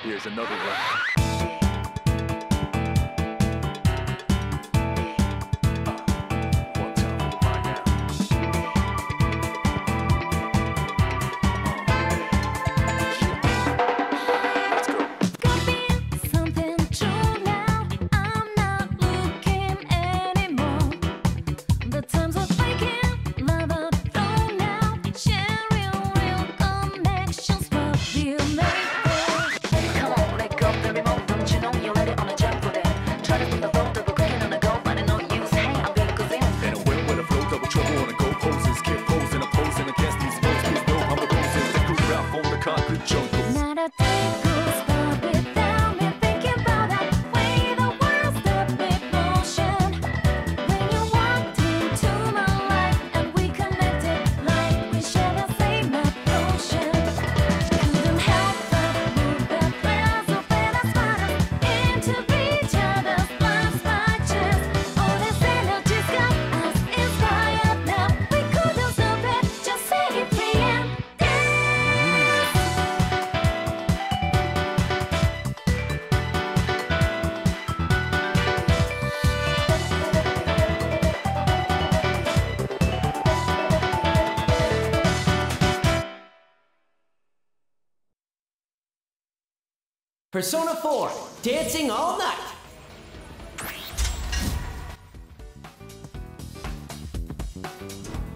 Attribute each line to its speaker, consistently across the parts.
Speaker 1: Here's another one.
Speaker 2: Persona 4, Dancing All Night.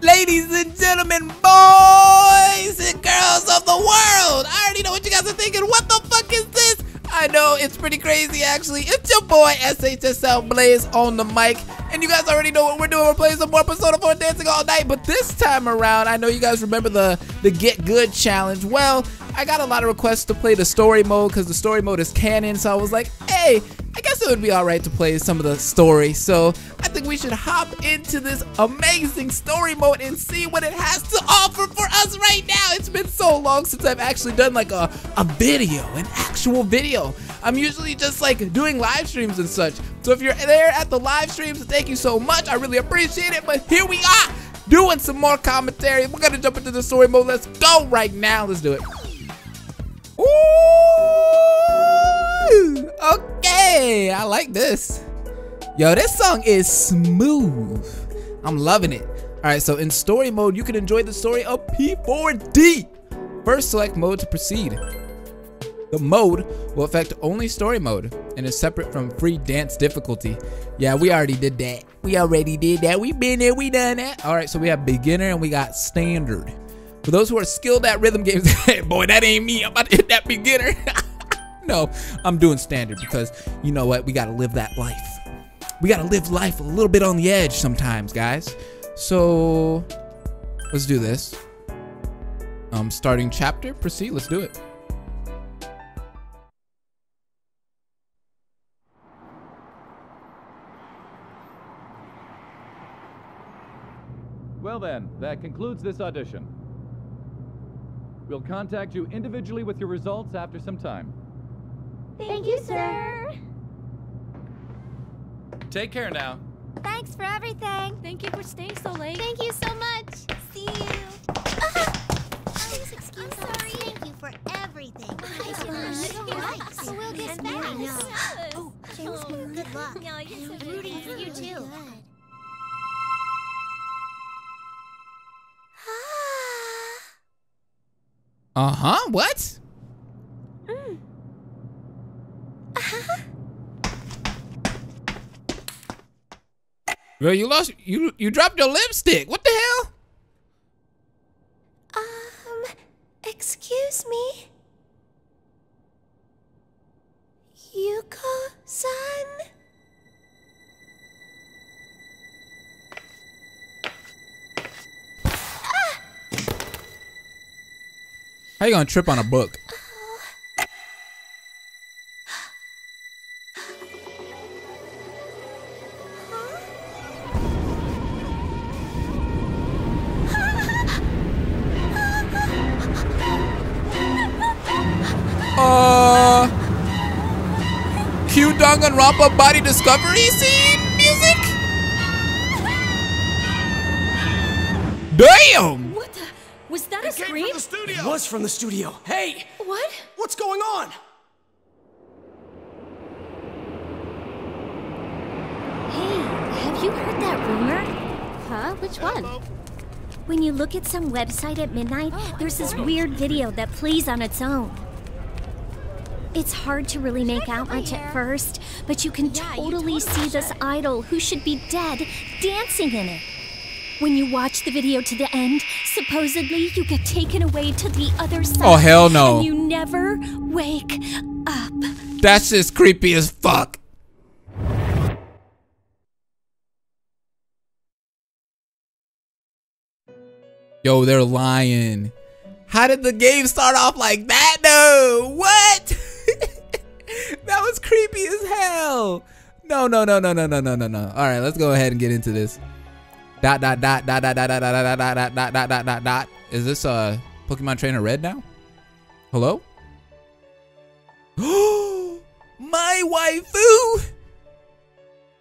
Speaker 3: Ladies and gentlemen, boys and girls of the world, I already know what you guys are thinking. What the fuck is this? I know, it's pretty crazy actually. It's your boy SHSL Blaze on the mic. And you guys already know what we're doing. We're playing some more Persona 4 Dancing All Night. But this time around, I know you guys remember the Get Good challenge. Well, I got a lot of requests to play the story mode because the story mode is canon. So I was like, hey, I guess it would be alright to play some of the story. So I think we should hop into this amazing story mode and see what it has to offer for us right now. It's been so long since I've actually done like a video, an actual video. I'm usually just like doing live streams and such. So if you're there at the live streams, thank you so much. I really appreciate it. But here we are doing some more commentary. We're gonna jump into the story mode. Let's go right now. Let's do it. Ooh, okay, I like this. Yo, this song is smooth. I'm loving it. All right, so in story mode, you can enjoy the story of P4D. First, select mode to proceed. The mode will affect only story mode and is separate from free dance difficulty. Yeah, we already did that. We've been there, we done that. All right, so we have beginner and we got standard. For those who are skilled at rhythm games, boy, that ain't me. I'm about to hit that beginner. No, I'm doing standard because you know what? We gotta live that life. We gotta live life a little bit on the edge sometimes, guys. So let's do this. Starting chapter, proceed. Let's do it.
Speaker 1: Well then, that concludes this audition. We'll contact you individually with your results after some time.
Speaker 4: Thank you, sir.
Speaker 1: Take care now.
Speaker 4: Thanks for everything.
Speaker 5: Thank you for staying so late.
Speaker 4: Thank you so much. See you. Please excuse me. Sorry. Thank you for everything. We'll get back. Oh, good luck. I'm rooting for you too.
Speaker 3: Uh-huh, what? Girl, you dropped your lipstick. What the hell?
Speaker 4: Excuse me? Yuko-san?
Speaker 3: How you gonna trip on a book? Q Danganronpa body discovery scene music? Damn!
Speaker 5: What the? Was that a scream?
Speaker 2: It was from the studio. Hey!
Speaker 5: What?
Speaker 2: What's going on?
Speaker 4: you heard that rumor?
Speaker 5: Huh? Which one?
Speaker 4: When you look at some website at midnight, there's this weird video that plays on its own. It's hard to really make out much at first, but you can totally see this idol who should be dead dancing in it. When you watch the video to the end, supposedly you get taken away to the other side.
Speaker 3: Oh, hell no.
Speaker 4: And you never wake up.
Speaker 3: That's just creepy as fuck. Yo, they're lying. How did the game start off like that though? What? That was creepy as hell. No. All right, let's go ahead and get into this. Dot. Is this Pokemon Trainer Red now? Hello? My waifu!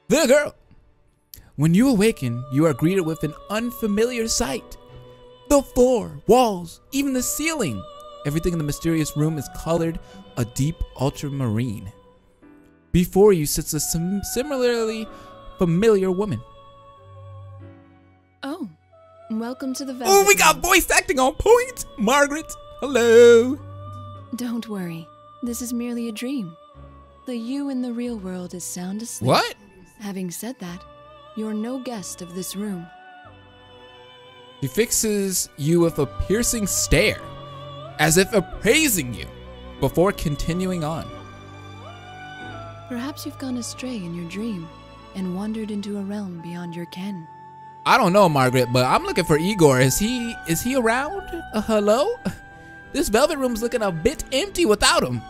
Speaker 3: The girl. When you awaken, you are greeted with an unfamiliar sight. The floor, walls, even the ceiling. Everything in the mysterious room is colored a deep ultramarine. Before you sits a similarly familiar woman.
Speaker 5: Oh, welcome to the Velvet
Speaker 3: Oh, we got voice acting on point. Margaret, hello.
Speaker 5: Don't worry, this is merely a dream. The you in the real world is sound asleep.
Speaker 3: What?
Speaker 5: Having said that, you're no guest of this room.
Speaker 3: She fixes you with a piercing stare, as if appraising you, before continuing on.
Speaker 5: Perhaps you've gone astray in your dream and wandered into a realm beyond your ken.
Speaker 3: I don't know, Margaret, but I'm looking for Igor. Is he around? Hello? This velvet room's looking a bit empty without him.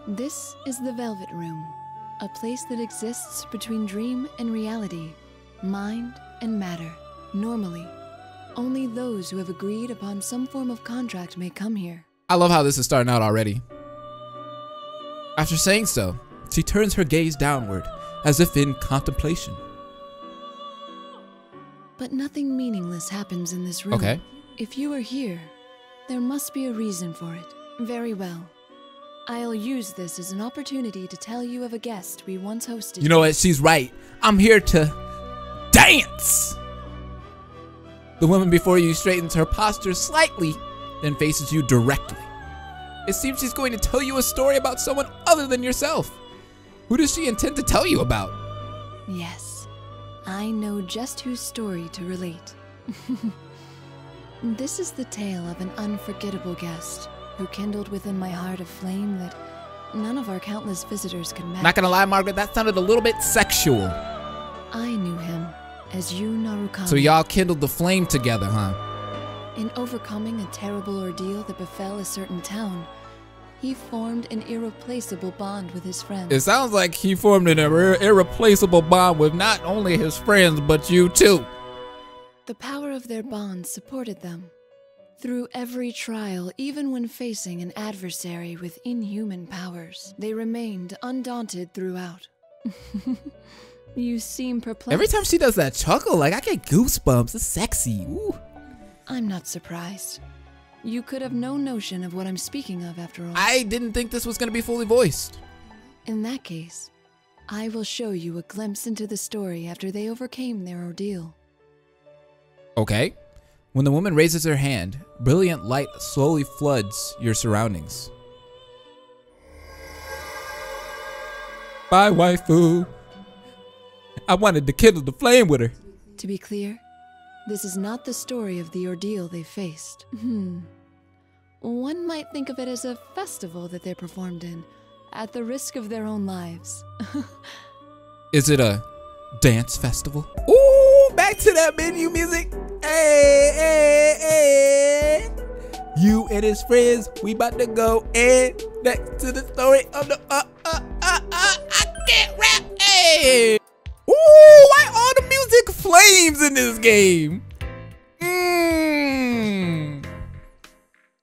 Speaker 5: This is the Velvet Room, a place that exists between dream and reality, mind and matter. Normally, only those who have agreed upon some form of contract may come here.
Speaker 3: I love how this is starting out already. After saying so, she turns her gaze downward, as if in contemplation.
Speaker 5: But nothing meaningless happens in this room.
Speaker 3: Okay.
Speaker 5: If you are here, there must be a reason for it. Very well. I'll use this as an opportunity to tell you of a guest we once hosted.
Speaker 3: You know what? She's right. I'm here to dance. The woman before you straightens her posture slightly, then faces you directly. It seems she's going to tell you a story about someone other than yourself. Who does she intend to tell you about?
Speaker 5: Yes, I know just whose story to relate. This is the tale of an unforgettable guest who kindled within my heart a flame that none of our countless visitors could match.
Speaker 3: Not gonna lie, Margaret, that sounded a little bit sexual.
Speaker 5: I knew him as Yu Narukami.
Speaker 3: So y'all kindled the flame together, huh?
Speaker 5: In overcoming a terrible ordeal that befell a certain town, he formed an irreplaceable bond with his friends.
Speaker 3: It sounds like he formed an irreplaceable bond with not only his friends, but you too.
Speaker 5: The power of their bond supported them. Through every trial, even when facing an adversary with inhuman powers, they remained undaunted throughout. You seem perplexed.
Speaker 3: Every time she does that chuckle, like I get goosebumps. It's sexy. Ooh.
Speaker 5: I'm not surprised. You could have no notion of what I'm speaking of after all.
Speaker 3: I didn't think this was going to be fully voiced.
Speaker 5: In that case, I will show you a glimpse into the story after they overcame their ordeal.
Speaker 3: Okay. When the woman raises her hand, brilliant light slowly floods your surroundings. Bye, waifu. I wanted to kindle the flame with her.
Speaker 5: To be clear, this is not the story of the ordeal they faced. One might think of it as a festival that they performed in, at the risk of their own lives.
Speaker 3: Is it a dance festival? Ooh, back to that menu music. Hey, hey, hey. You and his friends, we about to go and back to the story of the I can't rap. Hey. Ooh, why all the music flames in this game?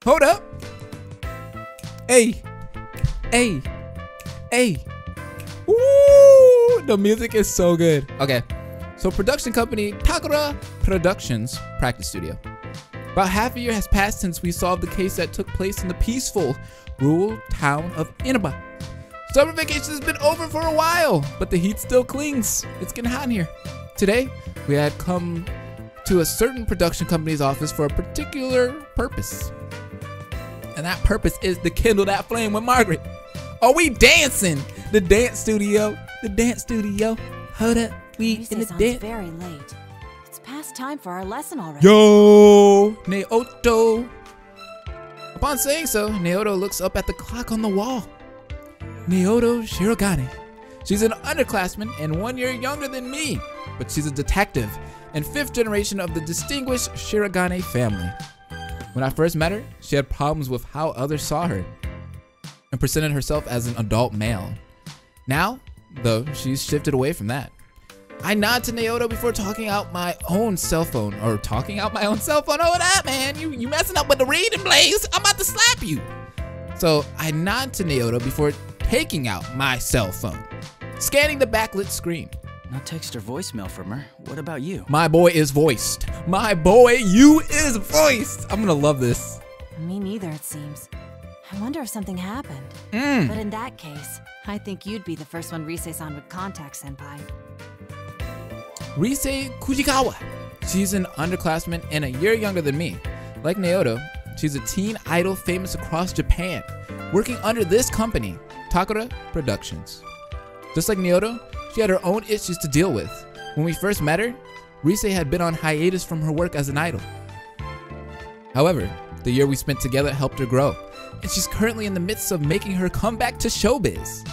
Speaker 3: Hold up. Hey. Hey. Hey. Ooh, the music is so good. Okay. So production company Takara Productions practice studio. About half a year has passed since we solved the case that took place in the peaceful rural town of Inaba. Summer vacation has been over for a while, but the heat still clings. It's getting hot in here. Today, we had come to a certain production company's office for a particular purpose. And that purpose is to kindle that flame with Margaret. Are we dancing? The dance studio. The dance studio. Hold up. We in the dance.
Speaker 6: Very late. It's past time for our lesson already.
Speaker 3: Yo, Naoto. Upon saying so, Naoto looks up at the clock on the wall. Naoto Shirogane. She's an underclassman and 1 year younger than me, but she's a detective and 5th generation of the distinguished Shirogane family. When I first met her, she had problems with how others saw her and presented herself as an adult male. Now, though, she's shifted away from that. I nod to Naoto before talking out my own cell phone. Oh, that, man. You messing up with the reading, Blaze. I'm about to slap you. So I nod to Naoto before taking out my cell phone, scanning the backlit screen.
Speaker 7: No text or voicemail from her. What about you?
Speaker 3: My boy is voiced. My boy, you is voiced. I'm gonna love this.
Speaker 6: Me neither, it seems. I wonder if something happened. But in that case, I think you'd be the first one Rise-san would contact, Senpai.
Speaker 3: Rise Kujigawa. She's an underclassman and a year younger than me. Like Naoto, she's a teen idol famous across Japan, working under this company, Takara Productions. Just like Naoto, she had her own issues to deal with. When we first met her, Rise had been on hiatus from her work as an idol. However, the year we spent together helped her grow, and she's currently in the midst of making her comeback to showbiz.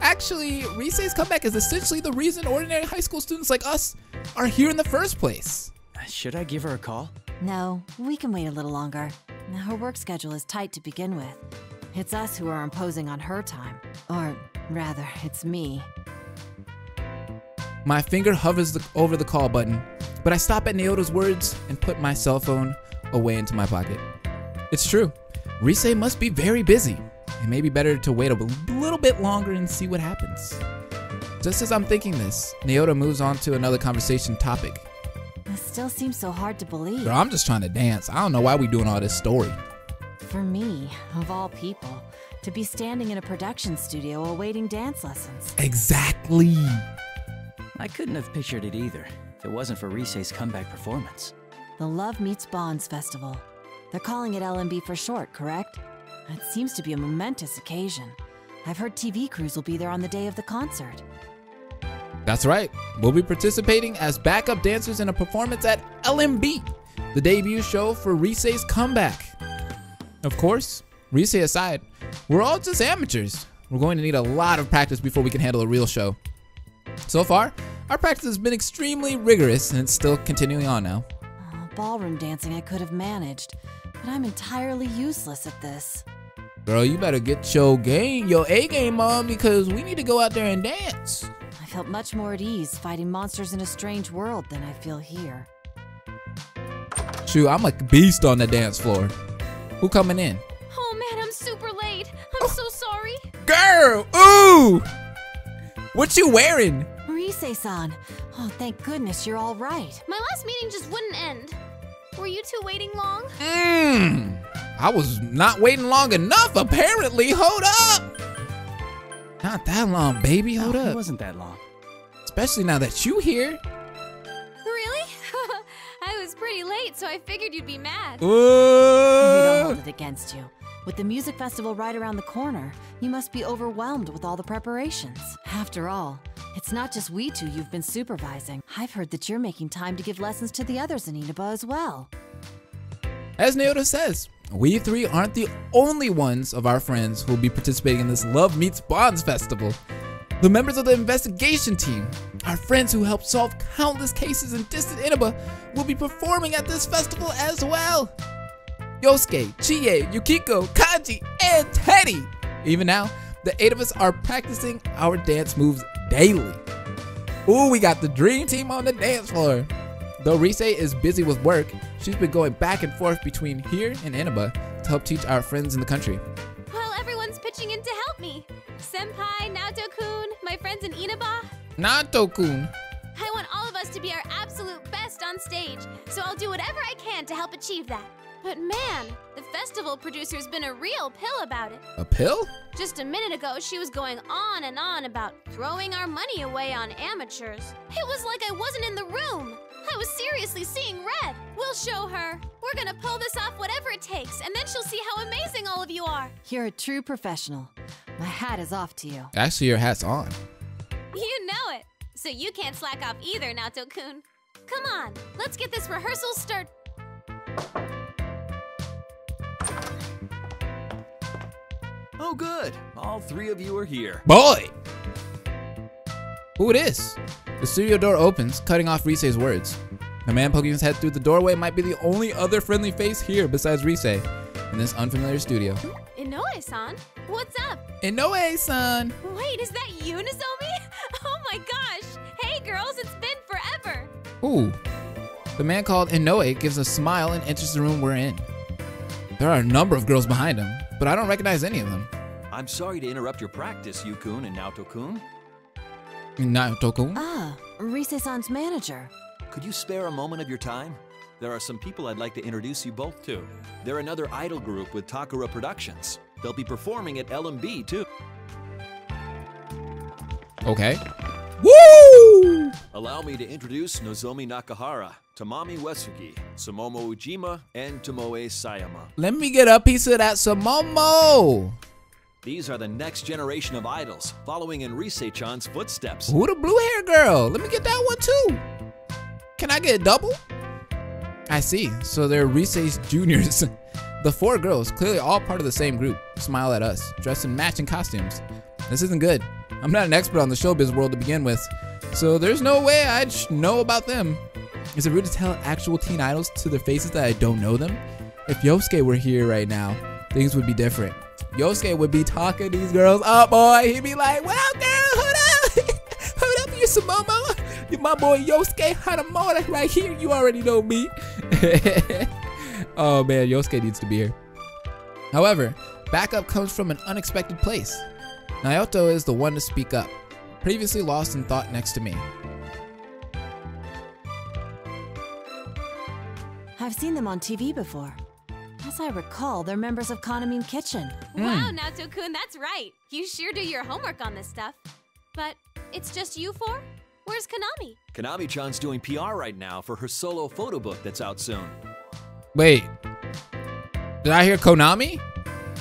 Speaker 3: Actually, Rise's comeback is essentially the reason ordinary high school students like us are here in the first place.
Speaker 7: Should I give her a call?
Speaker 6: No, we can wait a little longer. Her work schedule is tight to begin with. It's us who are imposing on her time. Or rather, it's me.
Speaker 3: My finger hovers over the call button, but I stop at Naoto's words and put my cell phone away into my pocket. It's true, Rise must be very busy. It may be better to wait a little bit longer and see what happens. Just as I'm thinking this, Naoto moves on to another conversation topic.
Speaker 6: It still seems so hard to believe.
Speaker 3: Girl, I'm just trying to dance. I don't know why we doing all this story.
Speaker 6: For me, of all people, to be standing in a production studio awaiting dance lessons.
Speaker 3: Exactly.
Speaker 7: I couldn't have pictured it either, if it wasn't for Rise's comeback performance.
Speaker 6: The Love Meets Bonds Festival. They're calling it LMB for short, correct? It seems to be a momentous occasion. I've heard TV crews will be there on the day of the concert.
Speaker 3: That's right. We'll be participating as backup dancers in a performance at LMB, the debut show for Rise's comeback. Of course, Rise aside, we're all just amateurs. We're going to need a lot of practice before we can handle a real show. So far, our practice has been extremely rigorous and it's still continuing on now.
Speaker 6: Ballroom dancing I could have managed, but I'm entirely useless at this.
Speaker 3: Girl, you better get your A game on, because we need to go out there and dance.
Speaker 6: I felt much more at ease fighting monsters in a strange world than I feel here.
Speaker 3: Shoot, I'm a beast on the dance floor. Who coming in?
Speaker 4: Oh man, I'm super late. I'm so sorry.
Speaker 3: Girl, ooh! What you wearing?
Speaker 6: Rise-san, oh thank goodness you're all right.
Speaker 4: My last meeting just wouldn't end. Were you two waiting long?
Speaker 3: I was not waiting long enough, apparently. Hold up. Not that long, baby. Hold up.
Speaker 7: It wasn't that long.
Speaker 3: Especially now that you here.
Speaker 4: Really? I was pretty late, so I figured you'd be mad.
Speaker 6: We don't hold it against you. With the music festival right around the corner, you must be overwhelmed with all the preparations. After all, it's not just we two you've been supervising. I've heard that you're making time to give lessons to the others in Inaba as well.
Speaker 3: As Naoto says, we three aren't the only ones of our friends who will be participating in this Love Meets Bonds festival. The members of the investigation team, our friends who helped solve countless cases in distant Inaba, will be performing at this festival as well. Yosuke, Chie, Yukiko, Kanji, and Teddy. Even now, the 8 of us are practicing our dance moves daily. Ooh, we got the dream team on the dance floor. Though Rise is busy with work, she's been going back and forth between here and Inaba to help teach our friends in the country.
Speaker 4: Well, everyone's pitching in to help me. Senpai, Naoto-kun, my friends in Inaba.
Speaker 3: Naoto-kun.
Speaker 4: I want all of us to be our absolute best on stage, so I'll do whatever I can to help achieve that.
Speaker 8: But man, the festival producer's been a real pill about it.
Speaker 3: A pill?
Speaker 8: Just a minute ago, she was going on and on about throwing our money away on amateurs. It was like I wasn't in the room. I was seriously seeing red. We'll show her. We're gonna pull this off whatever it takes, and then she'll see how amazing all of you are.
Speaker 6: You're a true professional. My hat is off to you.
Speaker 3: Actually, your hat's on.
Speaker 8: You know it. So you can't slack off either, Naoto-kun. Come on, let's get this rehearsal start.
Speaker 9: Oh, good. All three of you are here.
Speaker 3: Boy! Who it is? The studio door opens, cutting off Risei's words. The man poking his head through the doorway might be the only other friendly face here besides Risei in this unfamiliar studio.
Speaker 8: Inoue-san, what's up?
Speaker 3: Inoue-san!
Speaker 8: Wait, is that you, Nozomi? Oh my gosh! Hey girls, it's been forever!
Speaker 3: Ooh. The man called Inoue gives a smile and enters the room we're in. There are a number of girls behind him, but I don't recognize any of them.
Speaker 9: I'm sorry to interrupt your practice, Yu-kun and Naoto-kun.
Speaker 3: Naoto-kun?
Speaker 6: Ah, Risei-san's manager.
Speaker 9: Could you spare a moment of your time? There are some people I'd like to introduce you both to. They're another idol group with Takara Productions. They'll be performing at LMB too.
Speaker 3: Okay. Woo!
Speaker 9: Allow me to introduce Nozomi Nakahara, Tamami Uesugi, Sumomo Ujima, and Tomoe Sayama.
Speaker 3: Let me get a piece of that Sumomo!
Speaker 9: These are the next generation of idols, following in Risei-chan's footsteps.
Speaker 3: Who the blue hair girl? Let me get that one too. Can I get a double? I see, so they're Risei's juniors. The four girls, clearly all part of the same group, smile at us, dressed in matching costumes. This isn't good. I'm not an expert on the showbiz world to begin with, so there's no way I'd know about them. Is it rude to tell actual teen idols to their faces that I don't know them? If Yosuke were here right now, things would be different. Yosuke would be talking these girls up, boy. He'd be like, well, girl, hold up. Hold up, you Sumomo. You're my boy Yosuke Hanamura right here. You already know me. Oh, man, Yosuke needs to be here. However, backup comes from an unexpected place. Naoto is the one to speak up, previously lost in thought next to me.
Speaker 6: I've seen them on TV before. As I recall, they're members of Kanamin Kitchen.
Speaker 8: Wow, Naoto-kun, that's right. You sure do your homework on this stuff. But it's just you four? Where's Kanami?
Speaker 9: Kanami-chan's doing PR right now for her solo photo book that's out soon.
Speaker 3: Wait, did I hear Konami?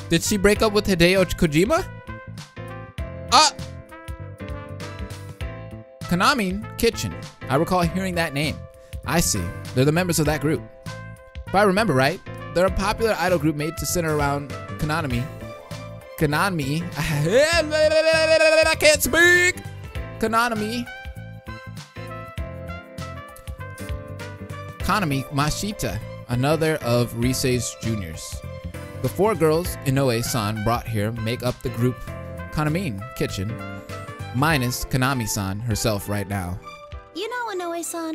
Speaker 3: Did she break up with Hideo Kojima? Kanamin Kitchen. I recall hearing that name. I see. They're the members of that group. If I remember right, they're a popular idol group made to center around Kanami. I can't speak. Kanami Mashita, another of Risei's juniors. The four girls Inoue-san brought here make up the group Kanamin Kitchen, minus Kanami-san herself right now.
Speaker 4: You know, Inoue-san,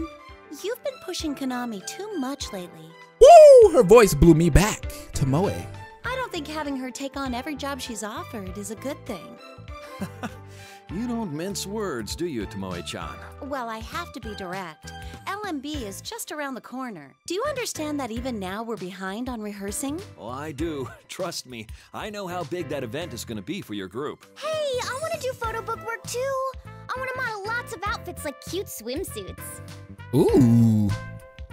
Speaker 4: you've been pushing Kanami too much lately.
Speaker 3: Woo! Her voice blew me back to Moe.
Speaker 4: I don't think having her take on every job she's offered is a good thing.
Speaker 9: You don't mince words, do you, Tomoe-chan?
Speaker 4: Well, I have to be direct. LMB is just around the corner. Do you understand that even now we're behind on rehearsing?
Speaker 9: Oh, I do. Trust me. I know how big that event is going to be for your group.
Speaker 10: Hey, I want to do photo book work too. I want to model lots of outfits like cute swimsuits.
Speaker 3: Ooh.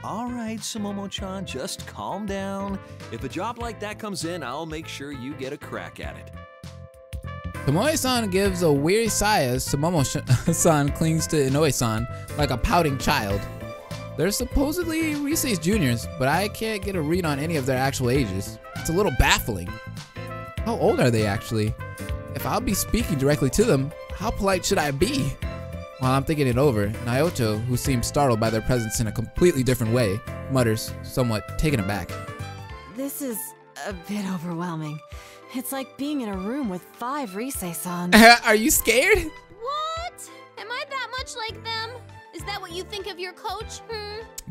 Speaker 9: All right, Sumomo-chan, just calm down. If a job like that comes in, I'll make sure you get a crack at it.
Speaker 3: Tomoe-san gives a weary sigh as Sumomo-san clings to Inoue-san like a pouting child. They're supposedly Risei's juniors, but I can't get a read on any of their actual ages. It's a little baffling. How old are they actually? If I'll be speaking directly to them, how polite should I be? While I'm thinking it over, Naoto, who seems startled by their presence in a completely different way, mutters, somewhat taken aback.
Speaker 6: This is a bit overwhelming. It's like being in a room with 5 Risei-sans.
Speaker 3: Are you scared?
Speaker 8: What? Am I that much like them? Is that what you think of your coach?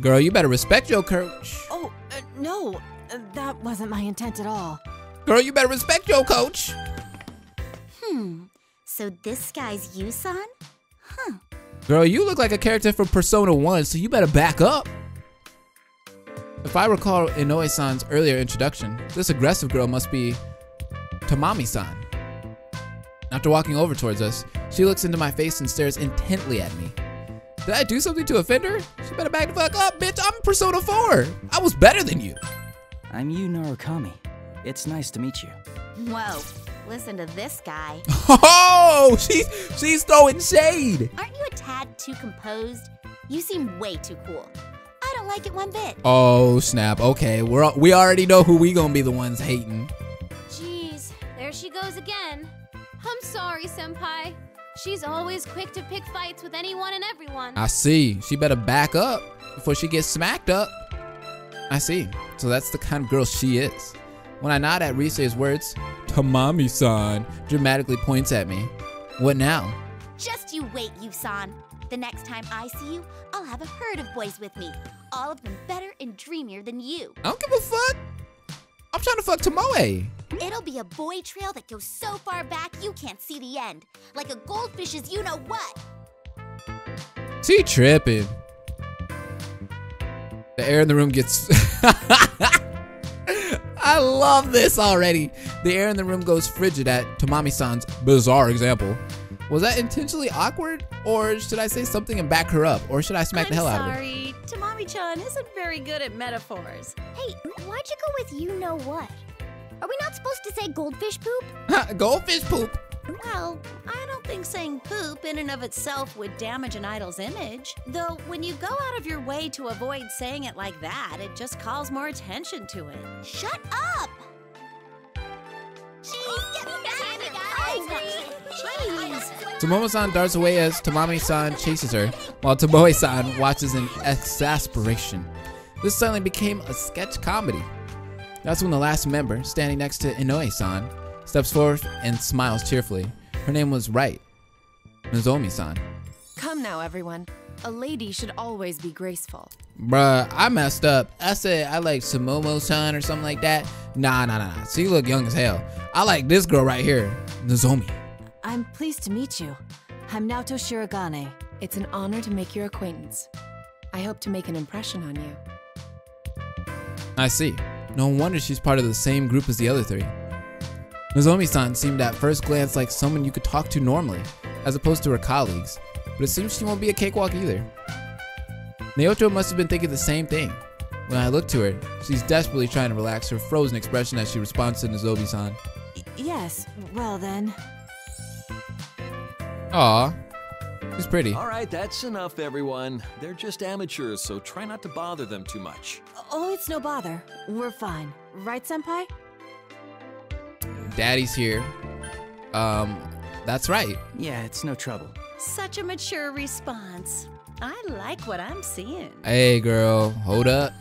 Speaker 3: Girl, you better respect your coach.
Speaker 6: Oh, no. That wasn't my intent at all.
Speaker 3: Girl, you better respect your coach.
Speaker 10: So this guy's you-san? Huh.
Speaker 3: Girl, you look like a character from Persona 1, so you better back up. If I recall Inoue-san's earlier introduction, this aggressive girl must be Tamami-san. After walking over towards us, she looks into my face and stares intently at me. Did I do something to offend her? She better back the fuck up, bitch. I'm Persona 4. I was better than you.
Speaker 7: I'm Yu Narukami. It's nice to meet you.
Speaker 10: Whoa, listen to this guy.
Speaker 3: Oh, she's throwing shade.
Speaker 10: Aren't you a tad too composed? You seem way too cool. I don't like it one bit.
Speaker 3: Oh, snap. Okay, we already know who we gonna be the ones hating.
Speaker 8: Jeez, there she goes again. I'm sorry, Senpai. She's always quick to pick fights with anyone and everyone.
Speaker 3: I see. She better back up before she gets smacked up. I see. So that's the kind of girl she is. When I nod at Risei's words, Tamami-san dramatically points at me. What now?
Speaker 10: Just you wait, Yusan. The next time I see you, I'll have a herd of boys with me. All of them better and dreamier than you.
Speaker 3: I don't give a fuck. I'm trying to fuck Tomoe.
Speaker 10: It'll be a boy trail that goes so far back you can't see the end. Like a goldfish's you-know-what.
Speaker 3: She tripping. The air in the room gets... I love this already. The air in the room goes frigid at Tamami-san's bizarre example. Was that intentionally awkward? Or should I say something and back her up? Or should I smack the hell out of her?
Speaker 6: Sorry, Tamami-chan isn't very good at metaphors.
Speaker 10: Hey, why'd you go with you-know-what? Are we not supposed to say goldfish poop?
Speaker 3: Goldfish poop.
Speaker 6: Well, I don't think saying poop in and of itself would damage an idol's image. Though, when you go out of your way to avoid saying it like that, it just calls more attention to it.
Speaker 10: Shut up! Jeez, get
Speaker 3: Tomomo-san darts away as Tamami-san chases her, while Tomoe-san watches in exasperation. This suddenly became a sketch comedy. That's when the last member, standing next to Inoue-san, steps forward and smiles cheerfully. Her name was right. Nozomi-san.
Speaker 5: Come now, everyone. A lady should always be graceful.
Speaker 3: Bruh, I messed up. I said I like Sumomo-san or something like that. Nah. She look young as hell. I like this girl right here, Nozomi.
Speaker 6: I'm pleased to meet you. I'm Naoto Shirogane.
Speaker 5: It's an honor to make your acquaintance. I hope to make an impression on you.
Speaker 3: I see. No wonder she's part of the same group as the other three. Nozomi-san seemed at first glance like someone you could talk to normally, as opposed to her colleagues, but it seems she won't be a cakewalk either. Naoto must have been thinking the same thing. When I look to her, she's desperately trying to relax her frozen expression as she responds to Nozomi-san.
Speaker 6: Yes, well then.
Speaker 3: Aw, she's pretty.
Speaker 9: All right, that's enough, everyone. They're just amateurs, so try not to bother them too much.
Speaker 6: Oh, it's no bother. We're fine. Right, Senpai?
Speaker 3: Daddy's here. That's right.
Speaker 7: Yeah, it's no trouble.
Speaker 6: Such a mature response. I like what I'm seeing.
Speaker 3: Hey, girl, hold up.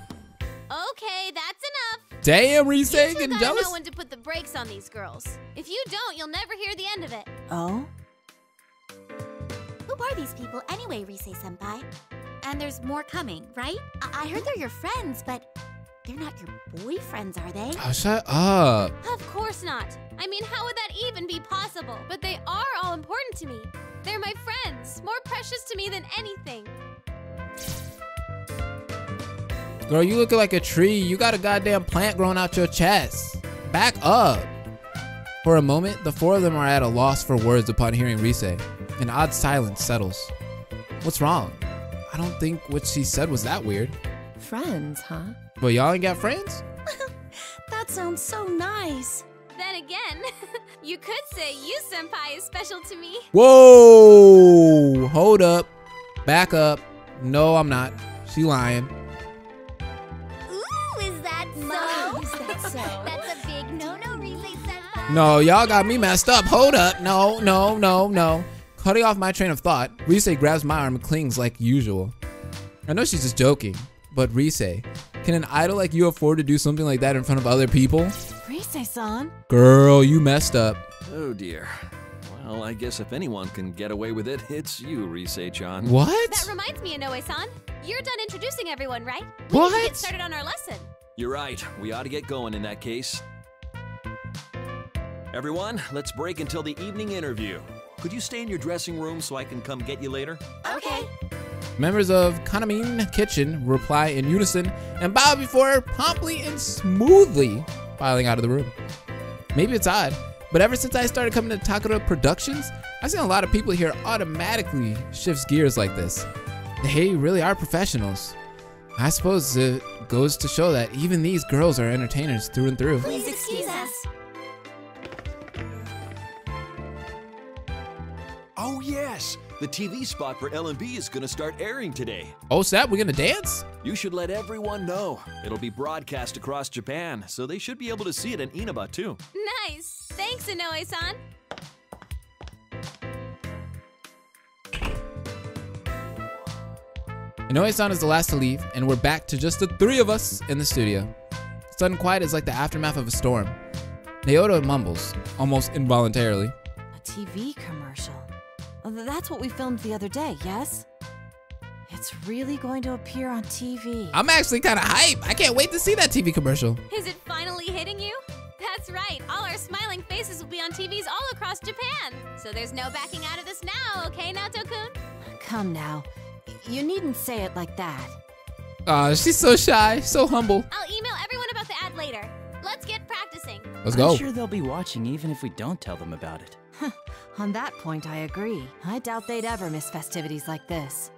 Speaker 8: Okay, that's enough.
Speaker 3: Damn, Risei,
Speaker 8: You two
Speaker 3: getting
Speaker 8: gotta
Speaker 3: jealous?
Speaker 8: know when to put the brakes on these girls. If you don't, you'll never hear the end of it.
Speaker 6: Oh?
Speaker 10: Who are these people anyway, Risei-senpai? And there's more coming, right? I heard they're your friends, but they're not your boyfriends, are they?
Speaker 3: Oh, shut up.
Speaker 8: Of course not. I mean, how would that even be possible? But they are all important to me. They're my friends, more precious to me than anything.
Speaker 3: Girl, you looking like a tree. You got a goddamn plant growing out your chest. Back up. For a moment, the four of them are at a loss for words upon hearing Risei. An odd silence settles. What's wrong? I don't think what she said was that weird.
Speaker 5: Friends, huh?
Speaker 3: But y'all ain't got friends?
Speaker 6: That sounds so nice.
Speaker 8: Then again, you could say you, Senpai, is special to me.
Speaker 3: Whoa! Hold up. Back up. No, I'm not. She lying.
Speaker 10: Ooh, is that so?
Speaker 6: Is that so?
Speaker 10: That's a big no-no, Risei-senpai.
Speaker 3: No, y'all got me messed up. Hold up. No. Cutting off my train of thought, Risei grabs my arm and clings like usual. I know she's just joking, but Risei, can an idol like you afford to do something like that in front of other people?
Speaker 6: Risei-san?
Speaker 3: Girl, you messed up.
Speaker 9: Oh dear. Well, I guess if anyone can get away with it, it's you, Risei-chan.
Speaker 3: What?
Speaker 8: That reminds me, Inoue-san. You're done introducing everyone, right?
Speaker 3: What?
Speaker 8: We need to get started on our lesson.
Speaker 9: You're right. We ought to get going in that case. Everyone, let's break until the evening interview. Could you stay in your dressing room so I can come get you later?
Speaker 10: Okay.
Speaker 3: Members of Kanamin Kitchen reply in unison and bow before promptly and smoothly filing out of the room. Maybe it's odd, but ever since I started coming to Takara Productions, I've seen a lot of people here automatically shifts gears like this. They really are professionals. I suppose it goes to show that even these girls are entertainers through and through.
Speaker 4: Please excuse us.
Speaker 9: Oh, yes. The TV spot for LMB is going to start airing today.
Speaker 3: Oh, snap, we're gonna dance?
Speaker 9: You should let everyone know. It'll be broadcast across Japan, so they should be able to see it in Inaba too.
Speaker 8: Nice! Thanks, Inoue-san.
Speaker 3: Inoue-san is the last to leave, and we're back to just the three of us in the studio. Sudden quiet is like the aftermath of a storm. Naoto mumbles, almost involuntarily.
Speaker 6: A TV commercial. That's what we filmed the other day, yes? It's really going to appear on TV.
Speaker 3: I'm actually kind of hype. I can't wait to see that TV commercial.
Speaker 8: Is it finally hitting you? That's right. All our smiling faces will be on TVs all across Japan. So there's no backing out of this now, okay, Naoto-kun?
Speaker 6: Come now. You needn't say it like that.
Speaker 3: She's so shy, so humble.
Speaker 8: I'll email everyone about the ad later. Let's get practicing.
Speaker 3: Let's go.
Speaker 7: I'm sure they'll be watching even if we don't tell them about it.
Speaker 6: On that point, I agree. I doubt they'd ever miss festivities like this.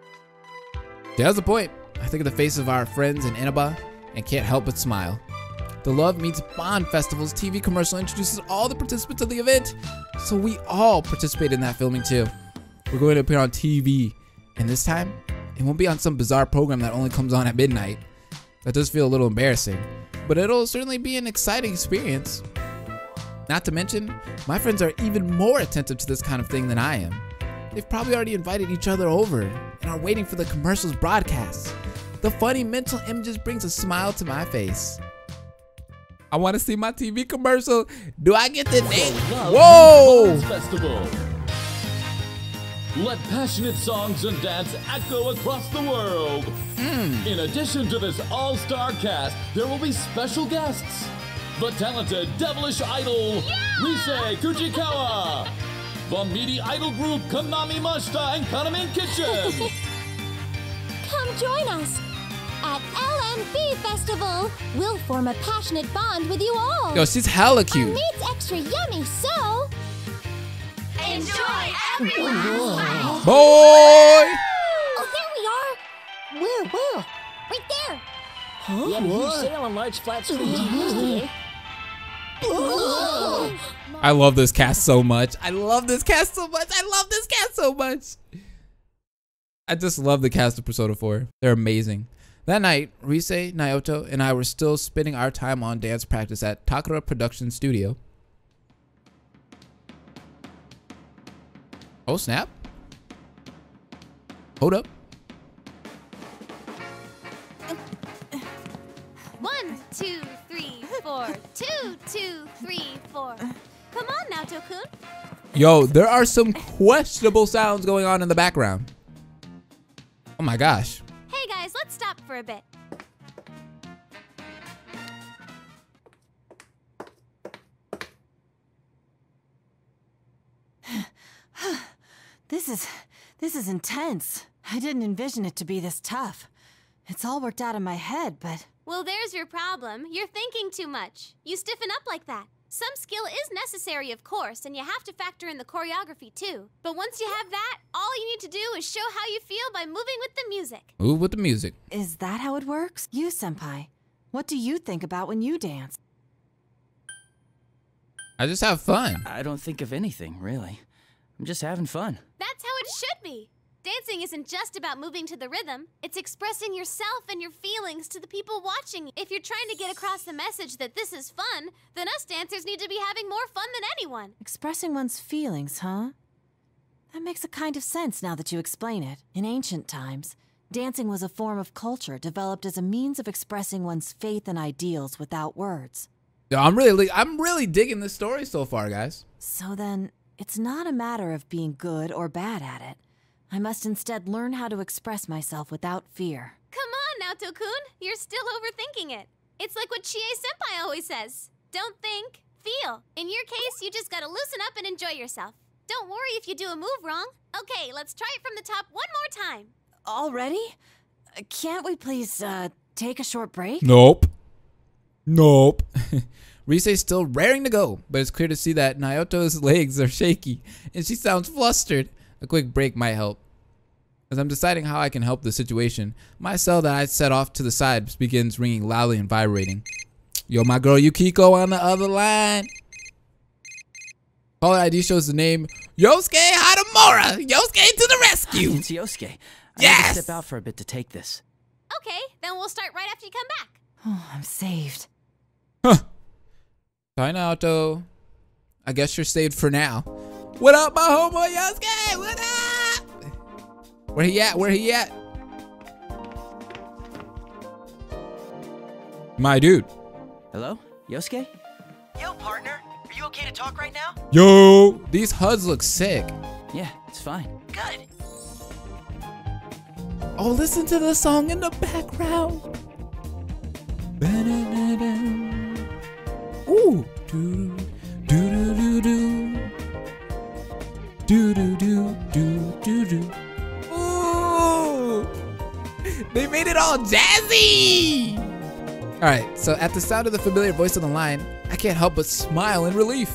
Speaker 3: There's the point. I think of the face of our friends in Inaba and can't help but smile. The Love Meets Bond Festival's TV commercial introduces all the participants of the event, so we all participate in that filming too. We're going to appear on TV, and this time, it won't be on some bizarre program that only comes on at midnight. That does feel a little embarrassing, but it'll certainly be an exciting experience. Not to mention, my friends are even more attentive to this kind of thing than I am. They've probably already invited each other over and are waiting for the commercial's broadcasts. The funny mental images brings a smile to my face. I want to see my TV commercial. Do I get the name? Whoa!
Speaker 11: Festival. Let passionate songs and dance echo across the world. In addition to this all-star cast, there will be special guests. The talented devilish idol, Rise Kujikawa. The meaty idol group, Kanamin and Kanamin Kitchen.
Speaker 4: Come join us at LMB Festival. We'll form a passionate bond with you all.
Speaker 3: Yo, she's hella
Speaker 4: Our
Speaker 3: cute.
Speaker 4: meat's extra yummy, so enjoy, everyone.
Speaker 3: Boy!
Speaker 4: Oh, there we are. Where? Right there.
Speaker 2: We had a huge sale on large flat screen TVs today.
Speaker 3: I love this cast so much. I love this cast so much. I just love the cast of Persona 4. They're amazing. That night, Rise, Naoto, and I were still spending our time on dance practice at Takara Production Studio. Oh, snap. Hold up.
Speaker 8: 1, 2, 3, 4. 2, 2, 3, 4. Come on, Naoto-kun.
Speaker 3: Yo, there are some questionable sounds going on in the background. Oh my gosh.
Speaker 8: Hey guys, let's stop for a bit.
Speaker 6: This is intense. I didn't envision it to be this tough. It's all worked out in my head, but...
Speaker 8: Well, there's your problem. You're thinking too much. You stiffen up like that. Some skill is necessary, of course, and you have to factor in the choreography too. But once you have that, all you need to do is show how you feel by moving with the music.
Speaker 3: Move with the music.
Speaker 6: Is that how it works? You, Senpai, what do you think about when you dance?
Speaker 3: I just have fun.
Speaker 7: I don't think of anything, really. I'm just having fun.
Speaker 8: That's how it should be. Dancing isn't just about moving to the rhythm. It's expressing yourself and your feelings to the people watching. If you're trying to get across the message that this is fun, then us dancers need to be having more fun than anyone.
Speaker 6: Expressing one's feelings, huh? That makes a kind of sense now that you explain it. In ancient times, dancing was a form of culture developed as a means of expressing one's faith and ideals without words.
Speaker 3: Yo, I'm really digging this story so far, guys.
Speaker 6: So then, it's not a matter of being good or bad at it. I must instead learn how to express myself without fear.
Speaker 8: Come on, Naoto-kun. You're still overthinking it. It's like what Chie-senpai always says. Don't think, feel. In your case, you just gotta loosen up and enjoy yourself. Don't worry if you do a move wrong. Okay, let's try it from the top one more time.
Speaker 6: Already? Can't we please, take a short break?
Speaker 3: Nope. Nope. Rise's still raring to go, but it's clear to see that Naoto's legs are shaky, and she sounds flustered. A quick break might help. As I'm deciding how I can help the situation, my cell that I set off to the side begins ringing loudly and vibrating. Yo, my girl Yukiko on the other line. Caller ID shows the name Yosuke Hadamura. Yosuke to the rescue.
Speaker 7: It's Yosuke. I
Speaker 3: Yes!
Speaker 7: need to step out for a bit to take this.
Speaker 8: Okay, then we'll start right after you come back.
Speaker 6: Oh, I'm saved.
Speaker 3: Huh. Bye, Naoto. I guess you're saved for now. What up, my homeboy Yosuke? What up? Where he at? Where he at? My dude.
Speaker 7: Hello? Yosuke?
Speaker 12: Yo, partner. Are you okay to talk right now?
Speaker 3: Yo, these HUDs look sick.
Speaker 7: Yeah, it's fine.
Speaker 12: Good.
Speaker 3: Oh, listen to the song in the background. Ooh. Do do do do do do do do do do. Ooh. They made it all jazzy. All right, so at the sound of the familiar voice on the line, I can't help but smile in relief.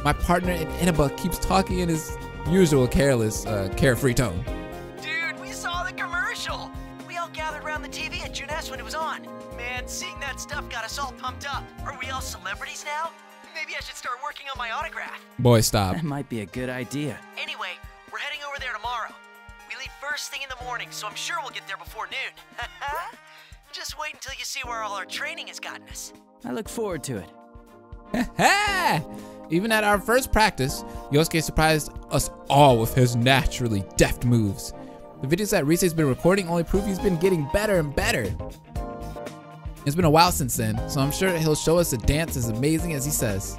Speaker 3: My partner in Inaba keeps talking in his usual careless, carefree tone.
Speaker 12: Dude, we saw the commercial. We all gathered around the TV at Junes when it was on. Man, seeing that stuff got us all pumped up. Are we all celebrities now? Maybe I should start working on my autograph.
Speaker 3: Boy, stop.
Speaker 7: That might be a good idea.
Speaker 12: Anyway, we're heading over there tomorrow. We leave first thing in the morning, so I'm sure we'll get there before noon. Just wait until you see where all our training has gotten us.
Speaker 7: I look forward to it.
Speaker 3: Even at our first practice, Yosuke surprised us all with his naturally deft moves. The videos that Rise's been recording only prove he's been getting better and better. It's been a while since then, so I'm sure he'll show us a dance as amazing as he says.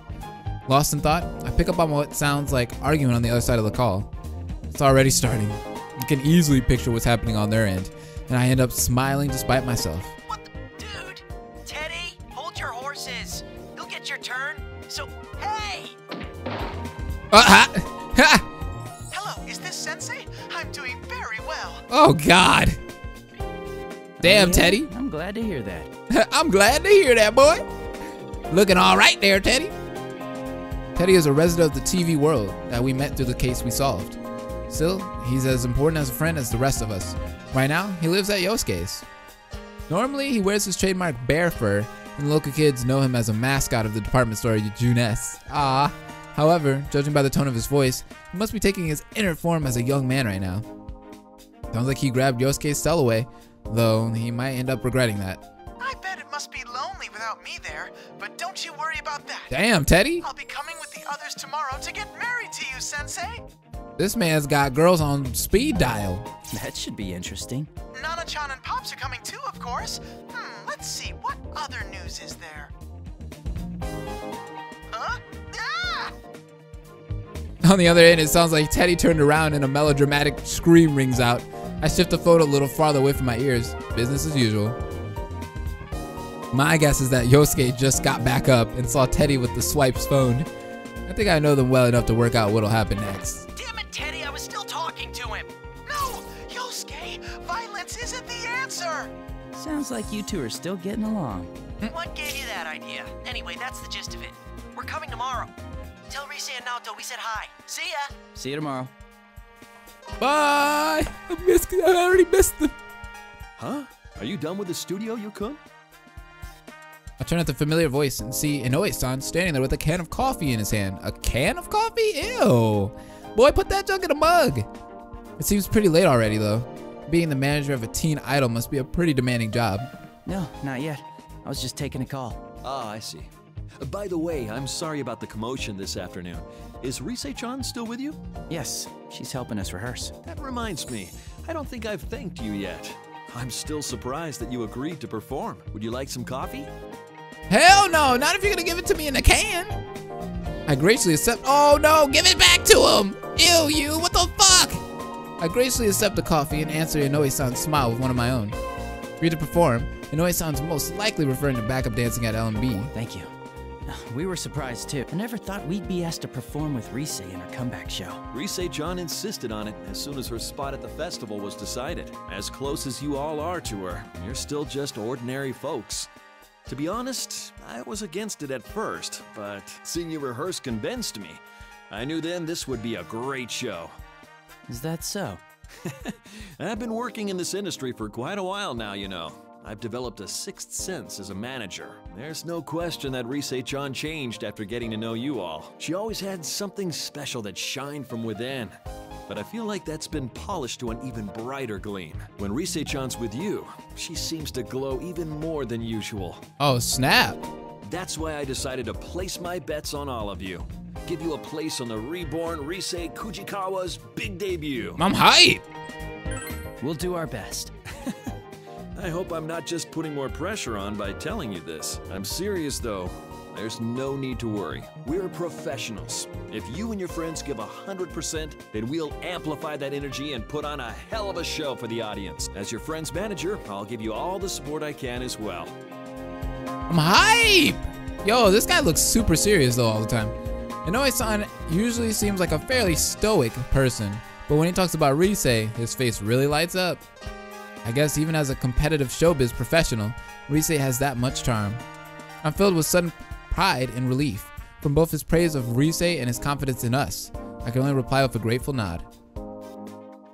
Speaker 3: Lost in thought, I pick up on what sounds like arguing on the other side of the call. It's already starting. You can easily picture what's happening on their end, and I end up smiling despite myself.
Speaker 12: What the? Dude! Teddy, hold your horses. You'll get your turn. So, hey! Hello, is this Sensei? I'm doing very well.
Speaker 3: Oh, God. Damn,
Speaker 7: Yeah,
Speaker 3: Teddy.
Speaker 7: I'm glad to hear that.
Speaker 3: I'm glad to hear that, boy. Looking all right there, Teddy. Teddy is a resident of the TV world that we met through the case we solved. Still, he's as important as a friend as the rest of us. Right now, he lives at Yosuke's. Normally, he wears his trademark bear fur, and the local kids know him as a mascot of the department store Junes. Ah. However, judging by the tone of his voice, he must be taking his inner form as a young man right now. Sounds like he grabbed Yosuke's cell away, though he might end up regretting that.
Speaker 12: I bet it must be lonely without me there, but don't you worry about that.
Speaker 3: Damn, Teddy.
Speaker 12: I'll be coming with the others tomorrow to get married to you, Sensei.
Speaker 3: This man's got girls on speed dial.
Speaker 7: That should be interesting.
Speaker 12: Nana-chan and Pops are coming too, of course. Let's see, what other news is there? Huh? Ah!
Speaker 3: On the other end, it sounds like Teddy turned around and a melodramatic scream rings out. I shift the phone a little farther away from my ears. Business as usual. My guess is that Yosuke just got back up and saw Teddy with the swipes phone. I think I know them well enough to work out what'll happen next.
Speaker 12: Damn it, Teddy, I was still talking to him. No, Yosuke, violence isn't the answer.
Speaker 7: Sounds like you two are still getting along.
Speaker 12: What gave you that idea? Anyway, that's the gist of it. We're coming tomorrow. Tell Rise and Naoto we said hi. See ya.
Speaker 7: See you tomorrow.
Speaker 3: Bye! I already missed them.
Speaker 9: Huh? Are you done with the studio, Yukun?
Speaker 3: I turn at the familiar voice and see Inoue-san standing there with a can of coffee in his hand. A can of coffee? Ew. Boy, put that junk in a mug. It seems pretty late already, though. Being the manager of a teen idol must be a pretty demanding job.
Speaker 7: No, not yet. I was just taking a call.
Speaker 9: Ah, I see. By the way, I'm sorry about the commotion this afternoon. Is Rise-chan still with you?
Speaker 7: Yes, she's helping us rehearse.
Speaker 9: That reminds me, I don't think I've thanked you yet. I'm still surprised that you agreed to perform. Would you like some coffee?
Speaker 3: Hell no, not if you're gonna give it to me in a can. I graciously accept. Oh no, give it back to him. Ew, you, what the fuck? I graciously accept the coffee and answer Inoue-san's smile with one of my own. Free to perform, Inoue-san's most likely referring to backup dancing at LMB.
Speaker 7: Thank you. We were surprised too. I never thought we'd be asked to perform with Rise in her comeback show.
Speaker 9: Rise-chan insisted on it as soon as her spot at the festival was decided. As close as you all are to her, you're still just ordinary folks. To be honest, I was against it at first, but seeing you rehearse convinced me. I knew then this would be a great show.
Speaker 7: Is that so?
Speaker 9: I've been working in this industry for quite a while now, you know. I've developed a sixth sense as a manager. There's no question that Rise-chan changed after getting to know you all. She always had something special that shined from within. But I feel like that's been polished to an even brighter gleam. When Rise-chan's with you, she seems to glow even more than usual.
Speaker 13: Oh, snap.
Speaker 9: That's why I decided to place my bets on all of you. Give you a place on the reborn Rise Kujikawa's big debut.
Speaker 13: I'm hype.
Speaker 7: We'll do our best.
Speaker 9: I hope I'm not just putting more pressure on by telling you this. I'm serious though. There's no need to worry. We're professionals. If you and your friends give 100%, then we'll amplify that energy and put on a hell of a show for the audience. As your friend's manager, I'll give you all the support I can as well.
Speaker 13: I'm hype! Yo, this guy looks super serious though all the time. Inoue-san usually seems like a fairly stoic person, but when he talks about Rise, his face really lights up. I guess even as a competitive showbiz professional, Rise has that much charm. I'm filled with sudden pride and relief from both his praise of Rise and his confidence in us. I can only reply with a grateful nod.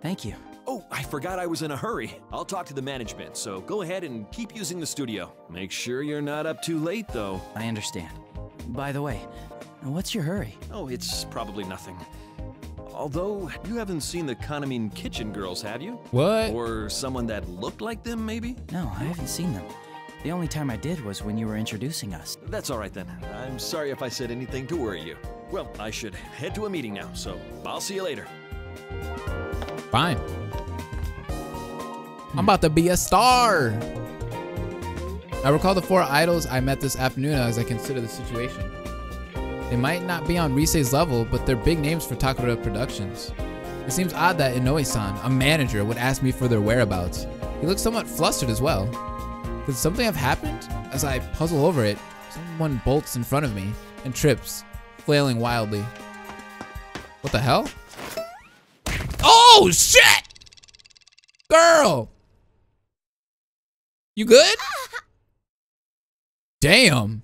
Speaker 7: Thank you.
Speaker 9: Oh, I forgot I was in a hurry. I'll talk to the management, so go ahead and keep using the studio. Make sure you're not up too late, though.
Speaker 7: I understand. By the way, what's your hurry?
Speaker 9: Oh, it's probably nothing. Although, you haven't seen the Kanamin kitchen girls, have you?
Speaker 13: What?
Speaker 9: Or someone that looked like them, maybe?
Speaker 7: No, I haven't seen them. The only time I did was when you were introducing us.
Speaker 9: That's all right then. I'm sorry if I said anything to worry you. Well, I should head to a meeting now, so I'll see you later.
Speaker 13: Fine. I'm about to be a star. I recall the 4 idols I met this afternoon as I consider the situation. They might not be on Rise's level, but they're big names for Takara Productions. It seems odd that Inoue-san, a manager, would ask me for their whereabouts. He looks somewhat flustered as well. Could something have happened? As I puzzle over it, someone bolts in front of me and trips, flailing wildly. What the hell? Oh, shit! Girl! You good? Damn.